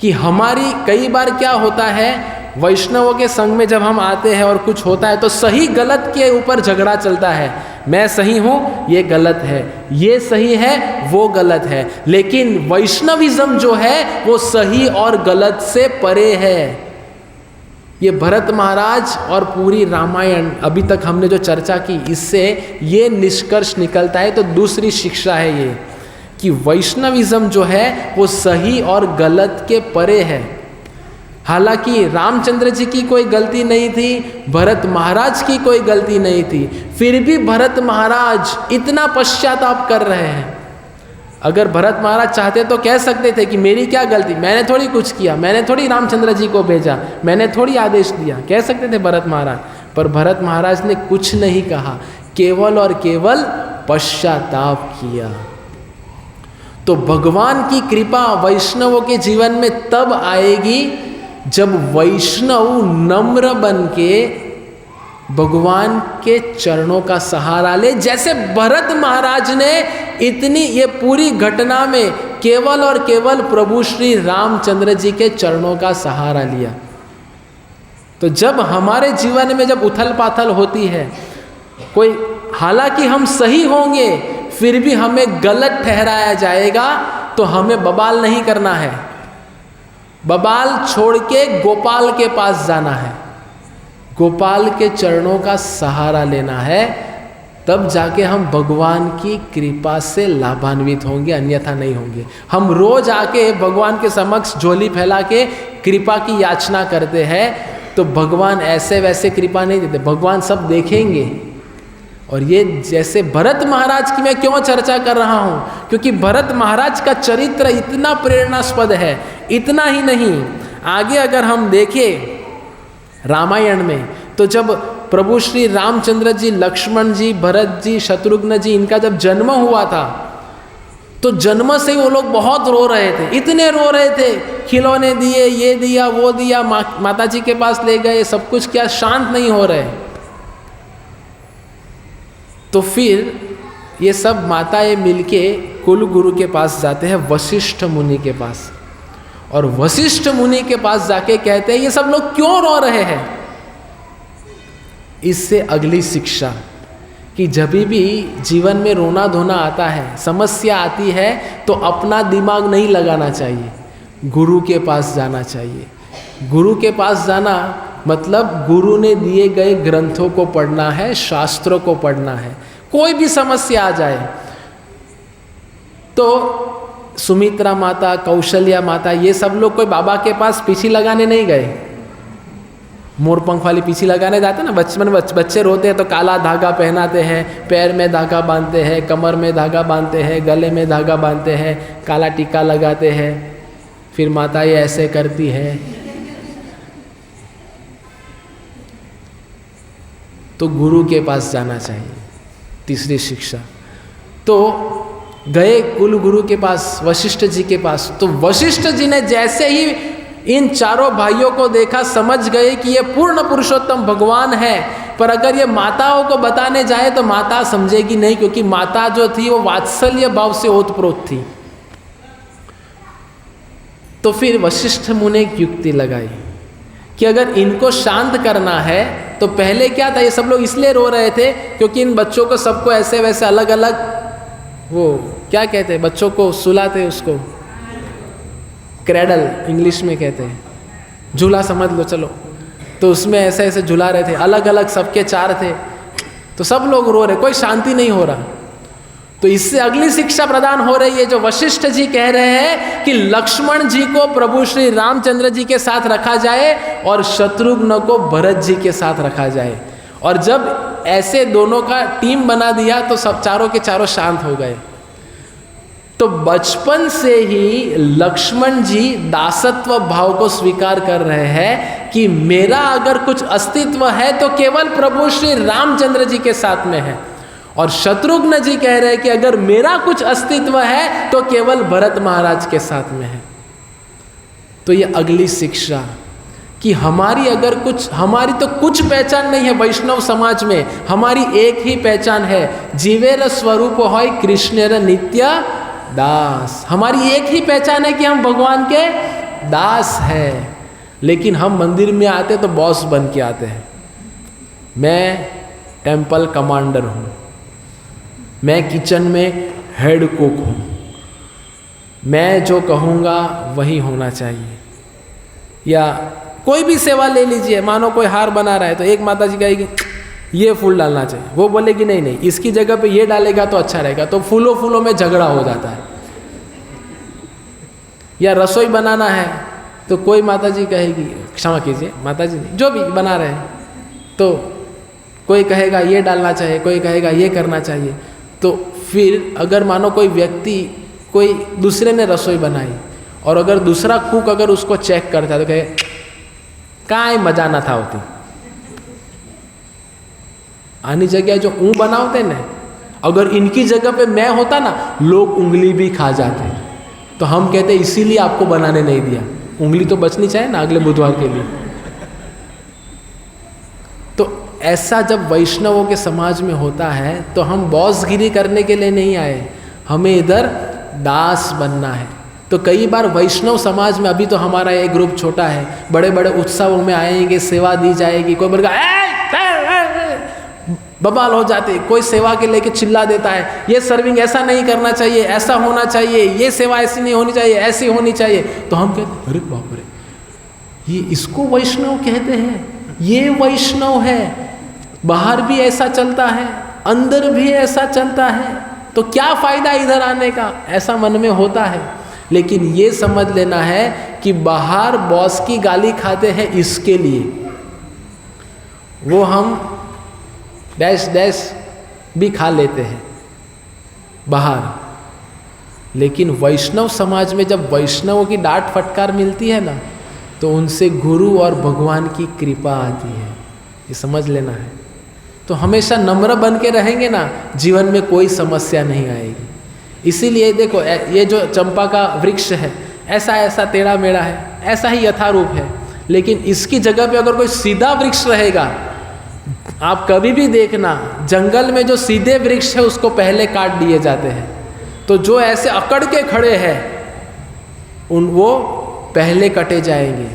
कि हमारी कई बार क्या होता है, वैष्णवों के संग में जब हम आते हैं और कुछ होता है तो सही गलत के ऊपर झगड़ा चलता है। मैं सही हूँ, ये गलत है, ये सही है, वो गलत है। लेकिन वैष्णविज्म जो है वो सही और गलत से परे है। ये भरत महाराज और पूरी रामायण अभी तक हमने जो चर्चा की, इससे ये निष्कर्ष निकलता है। तो दूसरी शिक्षा है ये कि वैष्णविज्म जो है वो सही और गलत के परे है। हालांकि रामचंद्र जी की कोई गलती नहीं थी, भरत महाराज की कोई गलती नहीं थी, फिर भी भरत महाराज इतना पश्चाताप कर रहे हैं। अगर भरत महाराज चाहते तो कह सकते थे कि मेरी क्या गलती, मैंने थोड़ी कुछ किया, मैंने थोड़ी रामचंद्र जी को भेजा, मैंने थोड़ी आदेश दिया, कह सकते थे भरत महाराज। पर भरत महाराज ने कुछ नहीं कहा, केवल और केवल पश्चाताप किया। तो भगवान की कृपा वैष्णवों के जीवन में तब आएगी जब वैष्णव नम्र बन के भगवान के चरणों का सहारा ले, जैसे भरत महाराज ने इतनी ये पूरी घटना में केवल और केवल प्रभु श्री रामचंद्र जी के चरणों का सहारा लिया। तो जब हमारे जीवन में जब उथल पाथल होती है, कोई हालांकि हम सही होंगे फिर भी हमें गलत ठहराया जाएगा, तो हमें बवाल नहीं करना है, बवाल छोड़ के गोपाल के पास जाना है, गोपाल के चरणों का सहारा लेना है, तब जाके हम भगवान की कृपा से लाभान्वित होंगे, अन्यथा नहीं होंगे। हम रोज आके भगवान के समक्ष झोली फैला के कृपा की याचना करते हैं, तो भगवान ऐसे वैसे कृपा नहीं देते, भगवान सब देखेंगे। और ये जैसे भरत महाराज की मैं क्यों चर्चा कर रहा हूँ, क्योंकि भरत महाराज का चरित्र इतना प्रेरणास्पद है। इतना ही नहीं, आगे अगर हम देखें रामायण में, तो जब प्रभु श्री रामचंद्र जी, लक्ष्मण जी, भरत जी, शत्रुघ्न जी, इनका जब जन्म हुआ था तो जन्म से वो लोग बहुत रो रहे थे, इतने रो रहे थे, खिलौने दिए, ये दिया, वो दिया, माता जी के पास ले गए, सब कुछ किया, शांत नहीं हो रहे। तो फिर ये सब माताएं मिलके कुल गुरु के पास जाते हैं, वशिष्ठ मुनि के पास, और वशिष्ठ मुनि के पास जाके कहते हैं ये सब लोग क्यों रो रहे हैं। इससे अगली शिक्षा कि जब भी जीवन में रोना धोना आता है, समस्या आती है, तो अपना दिमाग नहीं लगाना चाहिए, गुरु के पास जाना चाहिए। गुरु के पास जाना मतलब गुरु ने दिए गए ग्रंथों को पढ़ना है, शास्त्रों को पढ़ना है। कोई भी समस्या आ जाए तो सुमित्रा माता, कौशल्या माता, ये सब लोग कोई बाबा के पास पीछी लगाने नहीं गए। मोरपंख वाली पीछी लगाने जाते ना, बचपन में बच्चे रोते हैं तो काला धागा पहनाते हैं, पैर में धागा बांधते हैं, कमर में धागा बांधते हैं, गले में धागा बांधते हैं, काला टीका लगाते हैं, फिर माता ये ऐसे करती है। तो गुरु के पास जाना चाहिए। तीसरी शिक्षा, तो गए कुल गुरु के पास, वशिष्ठ जी के पास। तो वशिष्ठ जी ने जैसे ही इन चारों भाइयों को देखा, समझ गए कि ये पूर्ण पुरुषोत्तम भगवान है। पर अगर ये माताओं को बताने जाए तो माता समझेगी नहीं, क्योंकि माता जो थी वो वात्सल्य भाव से ओतप्रोत थी। तो फिर वशिष्ठ मुनि एक युक्ति लगाई कि अगर इनको शांत करना है तो पहले क्या था, ये सब लोग इसलिए रो रहे थे क्योंकि इन बच्चों को सबको ऐसे वैसे अलग अलग, वो क्या कहते हैं, बच्चों को सुलाते, उसको क्रैडल इंग्लिश में कहते हैं, झूला समझ लो चलो। तो उसमें ऐसे ऐसे झुला रहे थे, अलग अलग सबके चार थे, तो सब लोग रो रहे, कोई शांति नहीं हो रहा। तो इससे अगली शिक्षा प्रदान हो रही है, जो वशिष्ठ जी कह रहे हैं कि लक्ष्मण जी को प्रभु श्री रामचंद्र जी के साथ रखा जाए और शत्रुघ्न को भरत जी के साथ रखा जाए। और जब ऐसे दोनों का टीम बना दिया तो सब चारों के चारों शांत हो गए। तो बचपन से ही लक्ष्मण जी दासत्व भाव को स्वीकार कर रहे हैं कि मेरा अगर कुछ अस्तित्व है तो केवल प्रभु श्री रामचंद्र जी के साथ में है, और शत्रुघ्न जी कह रहे हैं कि अगर मेरा कुछ अस्तित्व है तो केवल भरत महाराज के साथ में है। तो ये अगली शिक्षा कि हमारी अगर कुछ, हमारी तो कुछ पहचान नहीं है वैष्णव समाज में, हमारी एक ही पहचान है, जीवेर स्वरूप होय कृष्णेर नित्य दास। हमारी एक ही पहचान है कि हम भगवान के दास हैं। लेकिन हम मंदिर में आते तो बॉस बन के आते हैं, मैं टेम्पल कमांडर हूँ, मैं किचन में हेड कुक हूँ, मैं जो कहूँगा वही होना चाहिए। या कोई भी सेवा ले लीजिए, मानो कोई हार बना रहा है तो एक माता जी कहेगी ये फूल डालना चाहिए, वो बोलेगी नहीं नहीं इसकी जगह पे ये डालेगा तो अच्छा रहेगा, तो फूलों फूलों में झगड़ा हो जाता है। या रसोई बनाना है तो कोई माता जी कहेगी, क्षमा कीजिए माता जी नहीं, जो भी बना रहे हैं, तो कोई कहेगा ये डालना चाहिए, कोई कहेगा ये करना चाहिए। तो फिर अगर मानो कोई व्यक्ति, कोई दूसरे ने रसोई बनाई और अगर दूसरा कुक अगर उसको चेक करता है तो कहे काई मजा ना था होती, आनी जगह जो ऊँ बनाते ना, अगर इनकी जगह पे मैं होता ना लोग उंगली भी खा जाते। तो हम कहते इसीलिए आपको बनाने नहीं दिया, उंगली तो बचनी चाहिए ना अगले बुधवार के लिए। तो ऐसा जब वैष्णवों के समाज में होता है तो हम बॉसगिरी करने के लिए नहीं आए, हमें इधर दास बनना है। तो कई बार वैष्णव समाज में, अभी तो हमारा एक ग्रुप छोटा है, बड़े बड़े उत्सवों में आएंगे, सेवा दी जाएगी, कोई बोलेगा बवाल हो जाते, कोई सेवा के लेके चिल्ला देता है ये सर्विंग ऐसा नहीं करना चाहिए, ऐसा होना चाहिए, ये सेवा ऐसी नहीं होनी चाहिए, ऐसी होनी चाहिए। तो हम कहते अरे बाप रे, ये इसको वैष्णव कहते हैं, ये वैष्णव है। बाहर भी ऐसा चलता है, अंदर भी ऐसा चलता है, तो क्या फायदा इधर आने का, ऐसा मन में होता है। लेकिन ये समझ लेना है कि बाहर बॉस की गाली खाते हैं इसके लिए, वो हम डैश डैश भी खा लेते हैं बाहर। लेकिन वैष्णव समाज में जब वैष्णवों की डांट फटकार मिलती है ना, तो उनसे गुरु और भगवान की कृपा आती है, ये समझ लेना है। तो हमेशा नम्र बन के रहेंगे ना, जीवन में कोई समस्या नहीं आएगी। इसीलिए देखो ये जो चंपा का वृक्ष है, ऐसा ऐसा टेढ़ा मेढ़ा है, ऐसा ही यथारूप है, लेकिन इसकी जगह पे अगर कोई सीधा वृक्ष रहेगा, आप कभी भी देखना जंगल में जो सीधे वृक्ष है उसको पहले काट दिए जाते हैं, तो जो ऐसे अकड़ के खड़े हैं वो पहले कटे जाएंगे।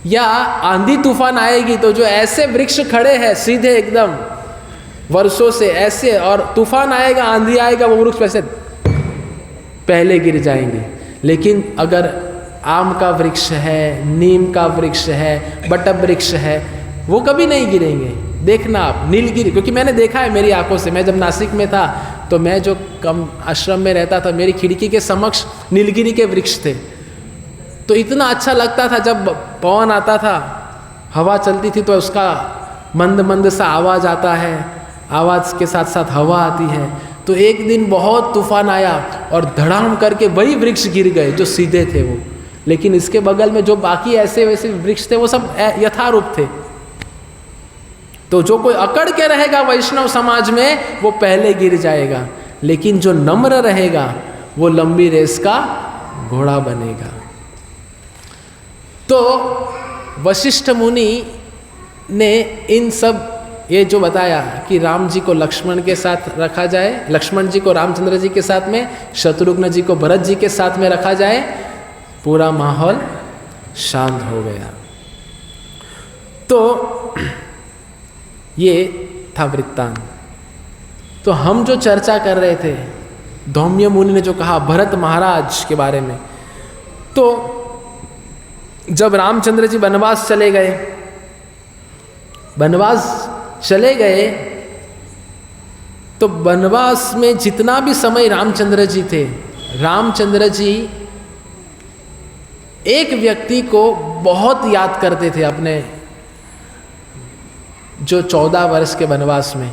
या आंधी तूफान आएगी तो जो ऐसे वृक्ष खड़े हैं सीधे एकदम वर्षों से ऐसे, और तूफान आएगा, आंधी आएगा, वो वृक्ष वैसे पहले गिर जाएंगे। लेकिन अगर आम का वृक्ष है, नीम का वृक्ष है, बटब वृक्ष है, वो कभी नहीं गिरेंगे। देखना आप नीलगिरी, क्योंकि मैंने देखा है मेरी आंखों से। मैं जब नासिक में था तो मैं जो कम आश्रम में रहता था, मेरी खिड़की के समक्ष नीलगिरी के वृक्ष थे। तो इतना अच्छा लगता था जब पवन आता था, हवा चलती थी तो उसका मंद मंद सा आवाज़ आता है, आवाज़ के साथ साथ हवा आती है। तो एक दिन बहुत तूफान आया और धड़ाम करके वही वृक्ष गिर गए जो सीधे थे वो, लेकिन इसके बगल में जो बाकी ऐसे वैसे वृक्ष थे वो सब यथारूप थे। तो जो कोई अकड़ के रहेगा वैष्णव समाज में वो पहले गिर जाएगा, लेकिन जो नम्र रहेगा वो लंबी रेस का घोड़ा बनेगा। तो वशिष्ठ मुनि ने इन सब ये जो बताया कि राम जी को लक्ष्मण के साथ रखा जाए, लक्ष्मण जी को रामचंद्र जी के साथ में, शत्रुघ्न जी को भरत जी के साथ में रखा जाए, पूरा माहौल शांत हो गया। तो ये था वृत्तांत। तो हम जो चर्चा कर रहे थे, धौम्य मुनि ने जो कहा भरत महाराज के बारे में, तो जब रामचंद्र जी वनवास चले गए, तो वनवास में जितना भी समय रामचंद्र जी थे, रामचंद्र जी एक व्यक्ति को बहुत याद करते थे अपने जो 14 वर्ष के वनवास में।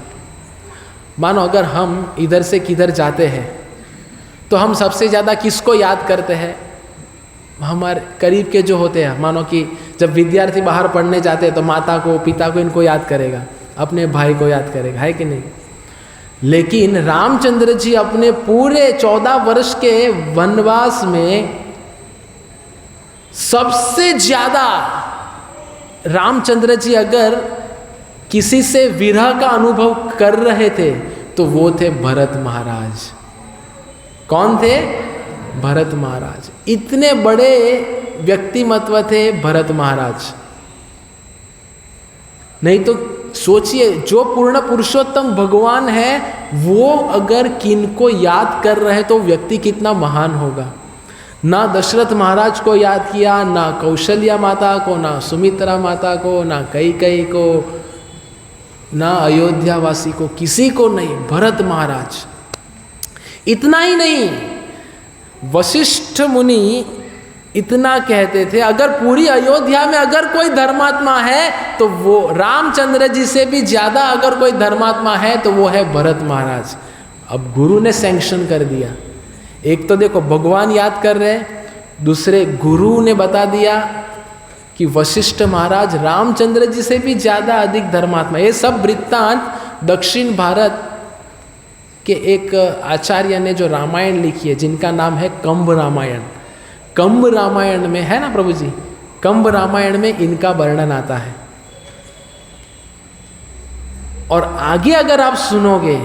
मानो अगर हम इधर से किधर जाते हैं तो हम सबसे ज़्यादा किसको याद करते हैं? हमारे करीब के जो होते हैं। मानो कि जब विद्यार्थी बाहर पढ़ने जाते हैं तो माता को, पिता को, इनको याद करेगा, अपने भाई को याद करेगा, है कि नहीं? लेकिन रामचंद्र जी अपने पूरे 14 वर्ष के वनवास में सबसे ज्यादा रामचंद्र जी अगर किसी से विरह का अनुभव कर रहे थे तो वो थे भरत महाराज। कौन थे? भरत महाराज। इतने बड़े व्यक्तिमत्व थे भरत महाराज। नहीं तो सोचिए, जो पूर्ण पुरुषोत्तम भगवान है वो अगर किनको याद कर रहे तो व्यक्ति कितना महान होगा। ना दशरथ महाराज को याद किया, ना कौशल्या माता को, ना सुमित्रा माता को, ना कैकेयी को, ना अयोध्या वासी को, किसी को नहीं, भरत महाराज। इतना ही नहीं, वशिष्ठ मुनि इतना कहते थे, अगर पूरी अयोध्या में अगर कोई धर्मात्मा है तो वो रामचंद्र जी से भी ज्यादा अगर कोई धर्मात्मा है तो वो है भरत महाराज। अब गुरु ने सैंक्शन कर दिया। एक तो देखो भगवान याद कर रहे हैं, दूसरे गुरु ने बता दिया कि वशिष्ठ महाराज रामचंद्र जी से भी ज्यादा अधिक धर्मात्मा। ये सब वृत्तांत दक्षिण भारत के एक आचार्य ने जो रामायण लिखी है, जिनका नाम है कंब रामायण, कंब रामायण में है ना प्रभु जी, कंब रामायण में इनका वर्णन आता है। और आगे अगर आप सुनोगे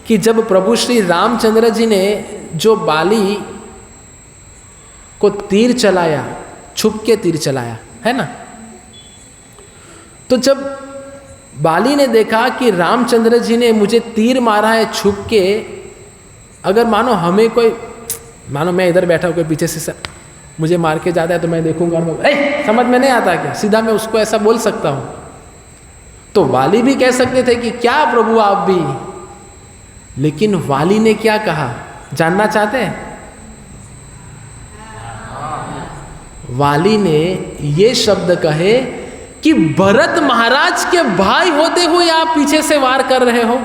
कि जब प्रभु श्री रामचंद्र जी ने जो बाली को तीर चलाया, छुप के तीर चलाया, है ना, तो जब बाली ने देखा कि रामचंद्र जी ने मुझे तीर मारा है छुप के, अगर मानो हमें कोई, मानो मैं इधर बैठा हूं, कोई पीछे से मुझे मार के जाता है तो मैं देखूंगा और मैं, समझ में नहीं आता क्या, सीधा मैं उसको ऐसा बोल सकता हूं। तो वाली भी कह सकते थे कि क्या प्रभु आप भी, लेकिन वाली ने क्या कहा जानना चाहते हैं? वाली ने ये शब्द कहे कि भरत महाराज के भाई होते हुए आप पीछे से वार कर रहे हो।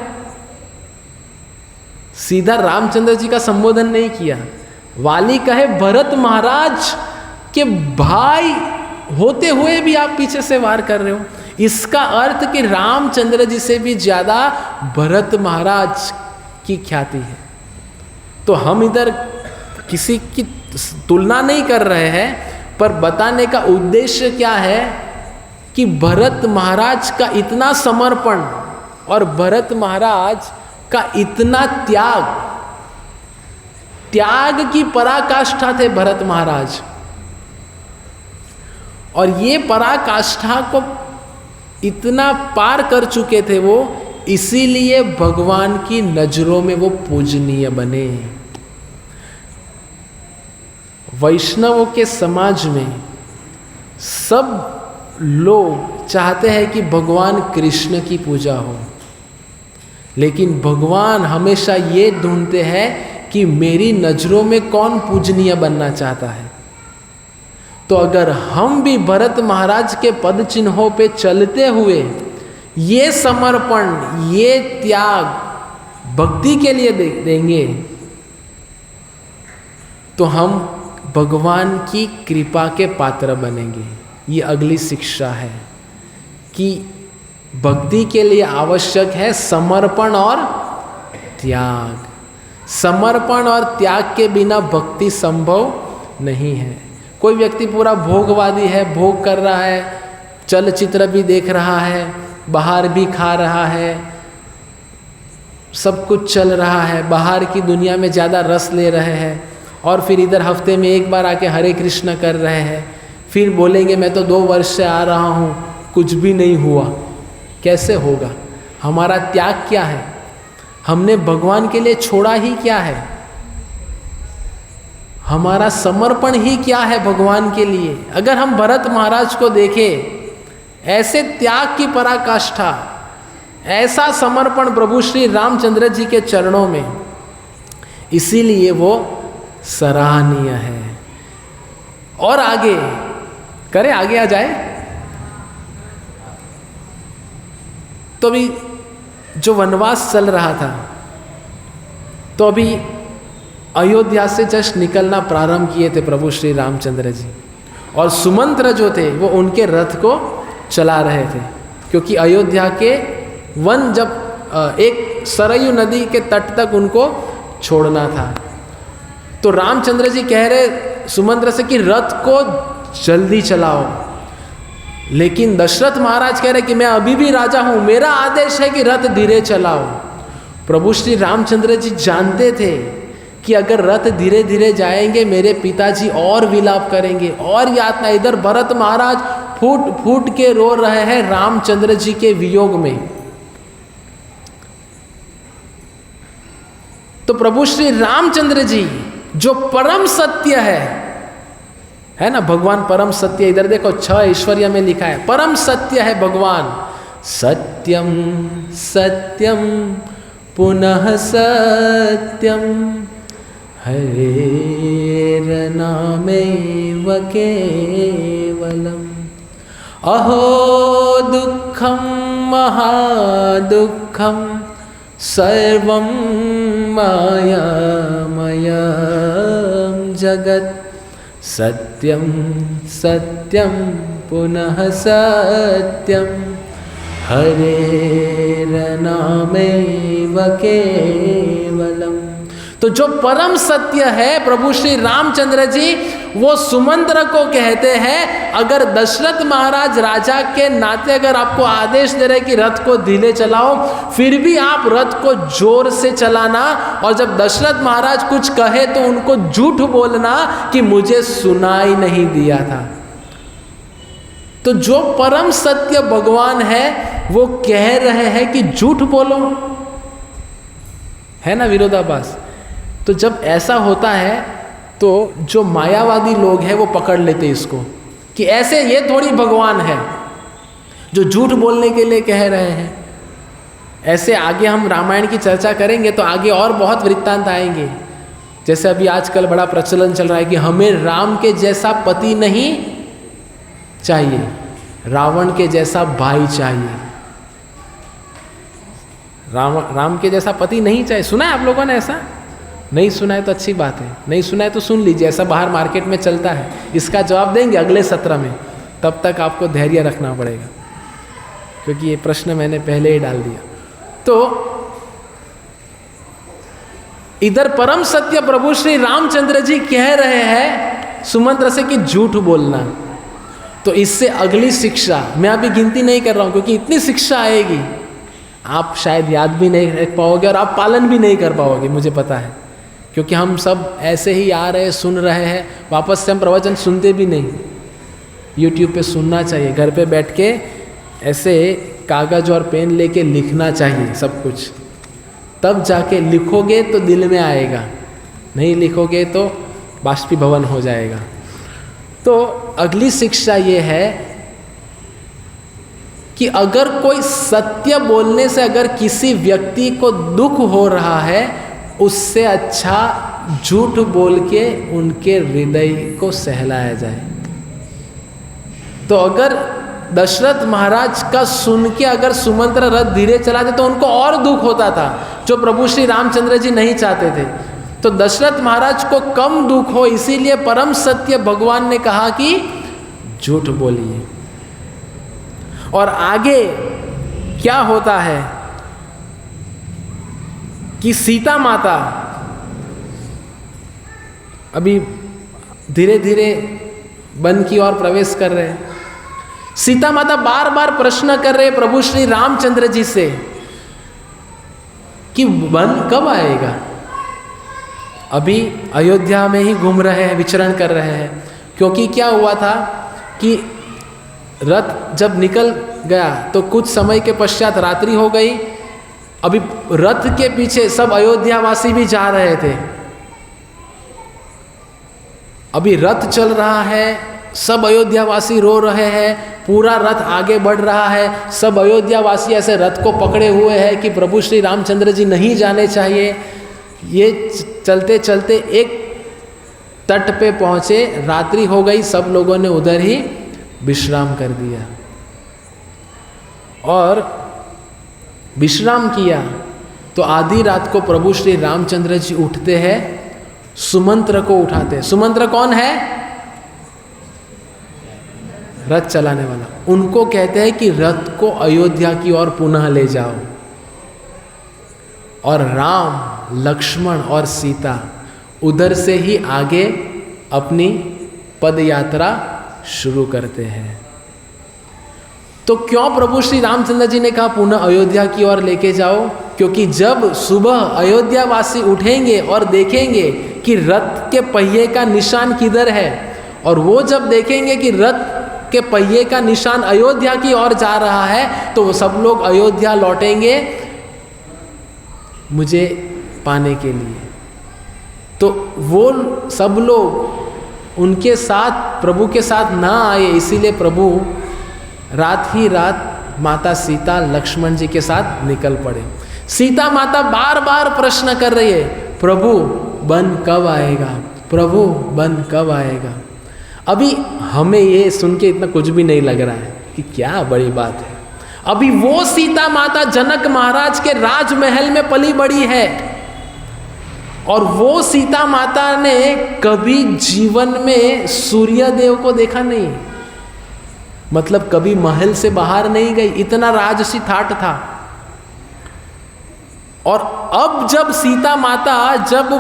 सीधा रामचंद्र जी का संबोधन नहीं किया, वाली कहे भरत महाराज के भाई होते हुए भी आप पीछे से वार कर रहे हो। इसका अर्थ कि रामचंद्र जी से भी ज्यादा भरत महाराज की ख्याति है। तो हम इधर किसी की तुलना नहीं कर रहे हैं, पर बताने का उद्देश्य क्या है कि भरत महाराज का इतना समर्पण और भरत महाराज का इतना त्याग, त्याग की पराकाष्ठा थे भरत महाराज। और ये पराकाष्ठा को इतना पार कर चुके थे वो, इसीलिए भगवान की नजरों में वो पूजनीय बने। वैष्णवों के समाज में सब लोग चाहते हैं कि भगवान कृष्ण की पूजा हो, लेकिन भगवान हमेशा ये ढूंढते हैं कि मेरी नजरों में कौन पूजनीय बनना चाहता है। तो अगर हम भी भरत महाराज के पद चिन्हों पे चलते हुए ये समर्पण, ये त्याग भक्ति के लिए देंगे तो हम भगवान की कृपा के पात्र बनेंगे। ये अगली शिक्षा है कि भक्ति के लिए आवश्यक है समर्पण और त्याग। समर्पण और त्याग के बिना भक्ति संभव नहीं है। कोई व्यक्ति पूरा भोगवादी है, भोग कर रहा है, चलचित्र भी देख रहा है, बाहर भी खा रहा है, सब कुछ चल रहा है, बाहर की दुनिया में ज़्यादा रस ले रहे हैं, और फिर इधर हफ्ते में एक बार आके हरे कृष्ण कर रहे हैं, फिर बोलेंगे मैं तो 2 वर्ष से आ रहा हूँ, कुछ भी नहीं हुआ। कैसे होगा? हमारा त्याग क्या है? हमने भगवान के लिए छोड़ा ही क्या है? हमारा समर्पण ही क्या है भगवान के लिए? अगर हम भरत महाराज को देखें, ऐसे त्याग की पराकाष्ठा, ऐसा समर्पण प्रभु श्री रामचंद्र जी के चरणों में, इसीलिए वो सराहनीय है। और आगे करें, आगे आ जाए तो भी जो वनवास चल रहा था, तो अभी अयोध्या से जस्ट निकलना प्रारंभ किए थे प्रभु श्री रामचंद्र जी, और सुमंत्र जो थे वो उनके रथ को चला रहे थे, क्योंकि अयोध्या के वन जब एक सरयू नदी के तट तक उनको छोड़ना था। तो रामचंद्र जी कह रहे सुमंत्र से कि रथ को जल्दी चलाओ, लेकिन दशरथ महाराज कह रहे कि मैं अभी भी राजा हूं, मेरा आदेश है कि रथ धीरे चलाओ। प्रभु श्री रामचंद्र जी जानते थे कि अगर रथ धीरे धीरे जाएंगे मेरे पिताजी और विलाप करेंगे और यातना। इधर भरत महाराज फूट फूट के रो रहे हैं रामचंद्र जी के वियोग में। तो प्रभु श्री रामचंद्र जी जो परम सत्य है ना, भगवान परम सत्य, इधर देखो 6 ऐश्वर्य में लिखा है परम सत्य है भगवान। सत्यम सत्यम पुनः सत्यम हरेर्नामैव केवलम। अहो दुःखं महादुःखं सर्वं मायामयं जगत्। सत्यं सत्यं पुनः सत्यं हरेर्नामैव केवलम। तो जो परम सत्य है प्रभु श्री रामचंद्र जी वो सुमंत्र को कहते हैं, अगर दशरथ महाराज राजा के नाते अगर आपको आदेश दे रहे कि रथ को धीरे चलाओ, फिर भी आप रथ को जोर से चलाना, और जब दशरथ महाराज कुछ कहे तो उनको झूठ बोलना कि मुझे सुनाई नहीं दिया था। तो जो परम सत्य भगवान है वो कह रहे हैं कि झूठ बोलो, है ना विरोधाभास। तो जब ऐसा होता है तो जो मायावादी लोग हैं वो पकड़ लेते इसको कि ऐसे ये थोड़ी भगवान है जो झूठ बोलने के लिए कह रहे हैं। ऐसे आगे हम रामायण की चर्चा करेंगे तो आगे और बहुत वृत्तांत आएंगे। जैसे अभी आजकल बड़ा प्रचलन चल रहा है कि हमें राम के जैसा पति नहीं चाहिए, रावण के जैसा भाई चाहिए। राम के जैसा पति नहीं चाहिए। सुना है आप लोगों ने? ऐसा नहीं सुना है तो अच्छी बात है, नहीं सुना है तो सुन लीजिए, ऐसा बाहर मार्केट में चलता है। इसका जवाब देंगे अगले सत्र में, तब तक आपको धैर्य रखना पड़ेगा क्योंकि ये प्रश्न मैंने पहले ही डाल दिया। तो इधर परम सत्य प्रभु श्री रामचंद्र जी कह रहे हैं सुमंत्र से कि झूठ बोलना। तो इससे अगली शिक्षा मैं अभी गिनती नहीं कर रहा हूं क्योंकि इतनी शिक्षा आएगी आप शायद याद भी नहीं रख पाओगे और आप पालन भी नहीं कर पाओगे, मुझे पता है, क्योंकि हम सब ऐसे ही आ रहे सुन रहे हैं, वापस से हम प्रवचन सुनते भी नहीं। YouTube पे सुनना चाहिए, घर पे बैठ के ऐसे कागज और पेन लेके लिखना चाहिए सब कुछ, तब जाके लिखोगे तो दिल में आएगा, नहीं लिखोगे तो बाष्पीभवन हो जाएगा। तो अगली शिक्षा ये है कि अगर कोई सत्य बोलने से अगर किसी व्यक्ति को दुख हो रहा है, उससे अच्छा झूठ बोल के उनके हृदय को सहलाया जाए। तो अगर दशरथ महाराज का सुन के अगर सुमंत्र रथ धीरे चलाते तो उनको और दुख होता था, जो प्रभु श्री रामचंद्र जी नहीं चाहते थे। तो दशरथ महाराज को कम दुख हो, इसीलिए परम सत्य भगवान ने कहा कि झूठ बोलिए। और आगे क्या होता है कि सीता माता अभी धीरे धीरे वन की ओर प्रवेश कर रहे हैं। सीता माता बार बार प्रश्न कर रहे प्रभु श्री रामचंद्र जी से कि वन कब आएगा। अभी अयोध्या में ही घूम रहे हैं, विचरण कर रहे हैं, क्योंकि क्या हुआ था कि रथ जब निकल गया तो कुछ समय के पश्चात रात्रि हो गई। अभी रथ के पीछे सब अयोध्यावासी भी जा रहे थे। अभी रथ चल रहा है, सब अयोध्यावासी रो रहे हैं, पूरा रथ आगे बढ़ रहा है, सब अयोध्यावासी ऐसे रथ को पकड़े हुए हैं कि प्रभु श्री रामचंद्र जी नहीं जाने चाहिए। ये चलते चलते एक तट पे पहुँचे, रात्रि हो गई, सब लोगों ने उधर ही विश्राम कर दिया। और विश्राम किया, तो आधी रात को प्रभु श्री रामचंद्र जी उठते हैं, सुमंत्र को उठाते हैं। सुमंत्र कौन है? रथ चलाने वाला। उनको कहते हैं कि रथ को अयोध्या की ओर पुनः ले जाओ। और राम, लक्ष्मण और सीता उधर से ही आगे अपनी पद यात्रा शुरू करते हैं। तो क्यों प्रभु श्री रामचंद्र जी ने कहा पुनः अयोध्या की ओर लेके जाओ? क्योंकि जब सुबह अयोध्यावासी उठेंगे और देखेंगे कि रथ के पहिए का निशान किधर है, और वो जब देखेंगे कि रथ के पहिए का निशान अयोध्या की ओर जा रहा है, तो वो सब लोग अयोध्या लौटेंगे मुझे पाने के लिए। तो वो सब लोग उनके साथ, प्रभु के साथ ना आए, इसीलिए प्रभु रात ही रात माता सीता लक्ष्मण जी के साथ निकल पड़े। सीता माता बार बार प्रश्न कर रही है, प्रभु वन कब आएगा, प्रभु वन कब आएगा। अभी हमें ये सुन के इतना कुछ भी नहीं लग रहा है कि क्या बड़ी बात है। अभी वो सीता माता जनक महाराज के राजमहल में पली बड़ी है, और वो सीता माता ने कभी जीवन में सूर्य देव को देखा नहीं, मतलब कभी महल से बाहर नहीं गई, इतना राजसी ठाठ था। और अब जब सीता माता जब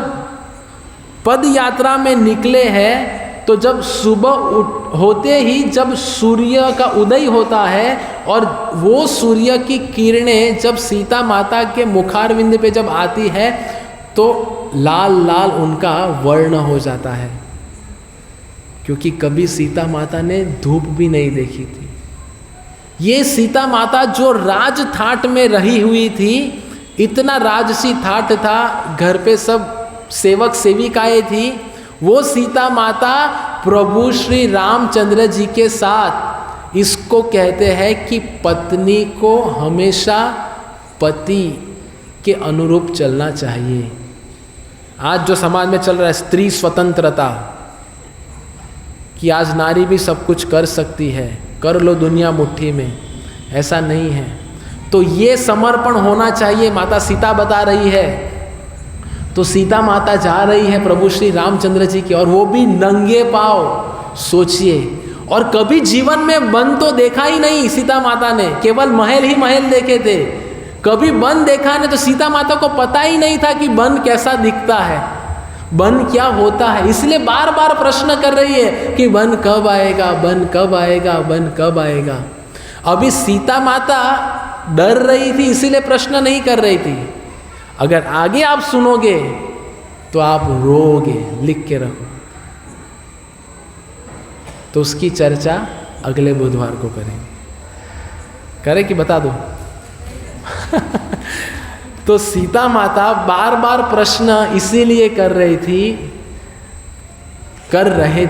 पद यात्रा में निकले हैं, तो जब सुबह होते ही जब सूर्य का उदय होता है, और वो सूर्य की किरणें जब सीता माता के मुखारविंद पे जब आती है, तो लाल लाल उनका वर्ण हो जाता है, क्योंकि कभी सीता माता ने धूप भी नहीं देखी थी। ये सीता माता जो राज ठाट में रही हुई थी, इतना राजसी ठाट था, घर पे सब सेवक सेविकाएं थी, वो सीता माता प्रभु श्री रामचंद्र जी के साथ, इसको कहते हैं कि पत्नी को हमेशा पति के अनुरूप चलना चाहिए। आज जो समाज में चल रहा है स्त्री स्वतंत्रता, कि आज नारी भी सब कुछ कर सकती है, कर लो दुनिया मुट्ठी में, ऐसा नहीं है। तो ये समर्पण होना चाहिए, माता सीता बता रही है। तो सीता माता जा रही है प्रभु श्री रामचंद्र जी की, और वो भी नंगे पांव। सोचिए, और कभी जीवन में वन तो देखा ही नहीं सीता माता ने, केवल महल ही महल देखे थे, कभी वन देखा नहीं। तो सीता माता को पता ही नहीं था कि वन कैसा दिखता है, वन क्या होता है, इसलिए बार बार प्रश्न कर रही है कि वन कब आएगा, वन कब आएगा, वन कब आएगा। अभी सीता माता डर रही थी, इसीलिए प्रश्न नहीं कर रही थी। अगर आगे आप सुनोगे तो आप रोगे, लिख के रखो। तो उसकी चर्चा अगले बुधवार को करेंगे। करे कि बता दो? तो सीता माता बार बार प्रश्न इसीलिए कर रहे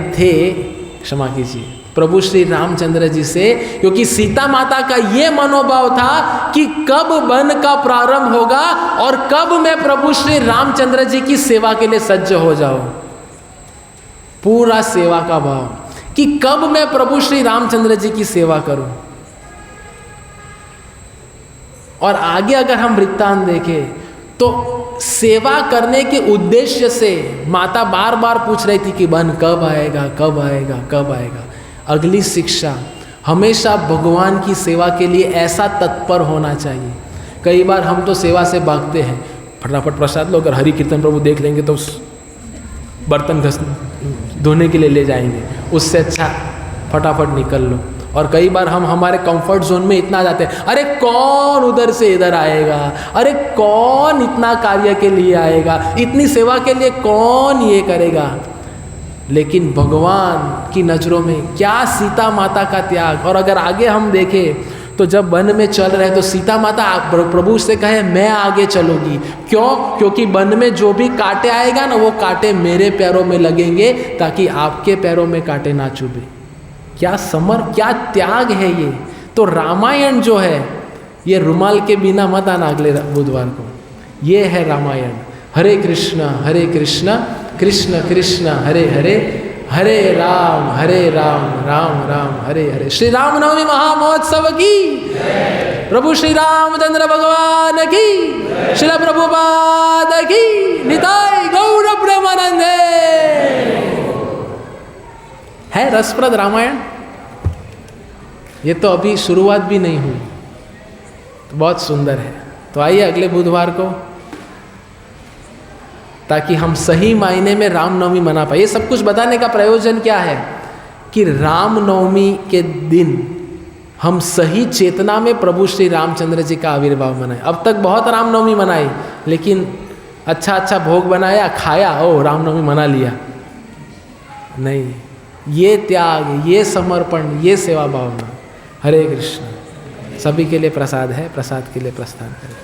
थे, क्षमा कीजिए, प्रभु श्री रामचंद्र जी से, क्योंकि सीता माता का ये मनोभाव था कि कब वन का प्रारंभ होगा और कब मैं प्रभु श्री रामचंद्र जी की सेवा के लिए सज्ज हो जाऊं। पूरा सेवा का भाव कि कब मैं प्रभु श्री रामचंद्र जी की सेवा करूं। और आगे अगर हम वृत्तांत देखें तो सेवा करने के उद्देश्य से माता बार बार पूछ रही थी कि वन कब आएगा, कब आएगा, कब आएगा। अगली शिक्षा, हमेशा भगवान की सेवा के लिए ऐसा तत्पर होना चाहिए। कई बार हम तो सेवा से भागते हैं, फटाफट प्रसाद लो, अगर हरि कीर्तन प्रभु देख लेंगे तो बर्तन धोने के लिए ले जाएंगे, उससे अच्छा फटाफट निकल लो। और कई बार हम हमारे कंफर्ट जोन में इतना आ जाते हैं, अरे कौन उधर से इधर आएगा, अरे कौन इतना कार्य के लिए आएगा, इतनी सेवा के लिए कौन ये करेगा। लेकिन भगवान की नज़रों में क्या सीता माता का त्याग। और अगर आगे हम देखें तो जब वन में चल रहे तो सीता माता प्रभु से कहे मैं आगे चलूंगी, क्यों? क्योंकि वन में जो भी कांटे आएगा ना, वो कांटे मेरे पैरों में लगेंगे ताकि आपके पैरों में कांटे ना चुभे। क्या क्या त्याग है ये। तो रामायण जो है, ये रुमाल के बिना मत आना अगले बुधवार को, ये है रामायण। हरे कृष्ण कृष्ण कृष्ण हरे हरे, हरे राम राम राम हरे हरे। श्री राम नवमी महामहोत्सव की प्रभु श्री रामचंद्र भगवान की, श्रील प्रभुपाद की, निताय गौर प्रेमानंदे। है रसप्रद रामायण। ये तो अभी शुरुआत भी नहीं हुई, तो बहुत सुंदर है। तो आइए अगले बुधवार को, ताकि हम सही मायने में रामनवमी मना पाए। ये सब कुछ बताने का प्रयोजन क्या है कि रामनवमी के दिन हम सही चेतना में प्रभु श्री रामचंद्र जी का आविर्भाव मनाए। अब तक बहुत रामनवमी मनाई, लेकिन अच्छा अच्छा भोग बनाया, खाया, ओ रामनवमी मना लिया, नहीं। ये त्याग, ये समर्पण, ये सेवा भावना। हरे कृष्ण। सभी के लिए प्रसाद है, प्रसाद के लिए प्रस्थान करें।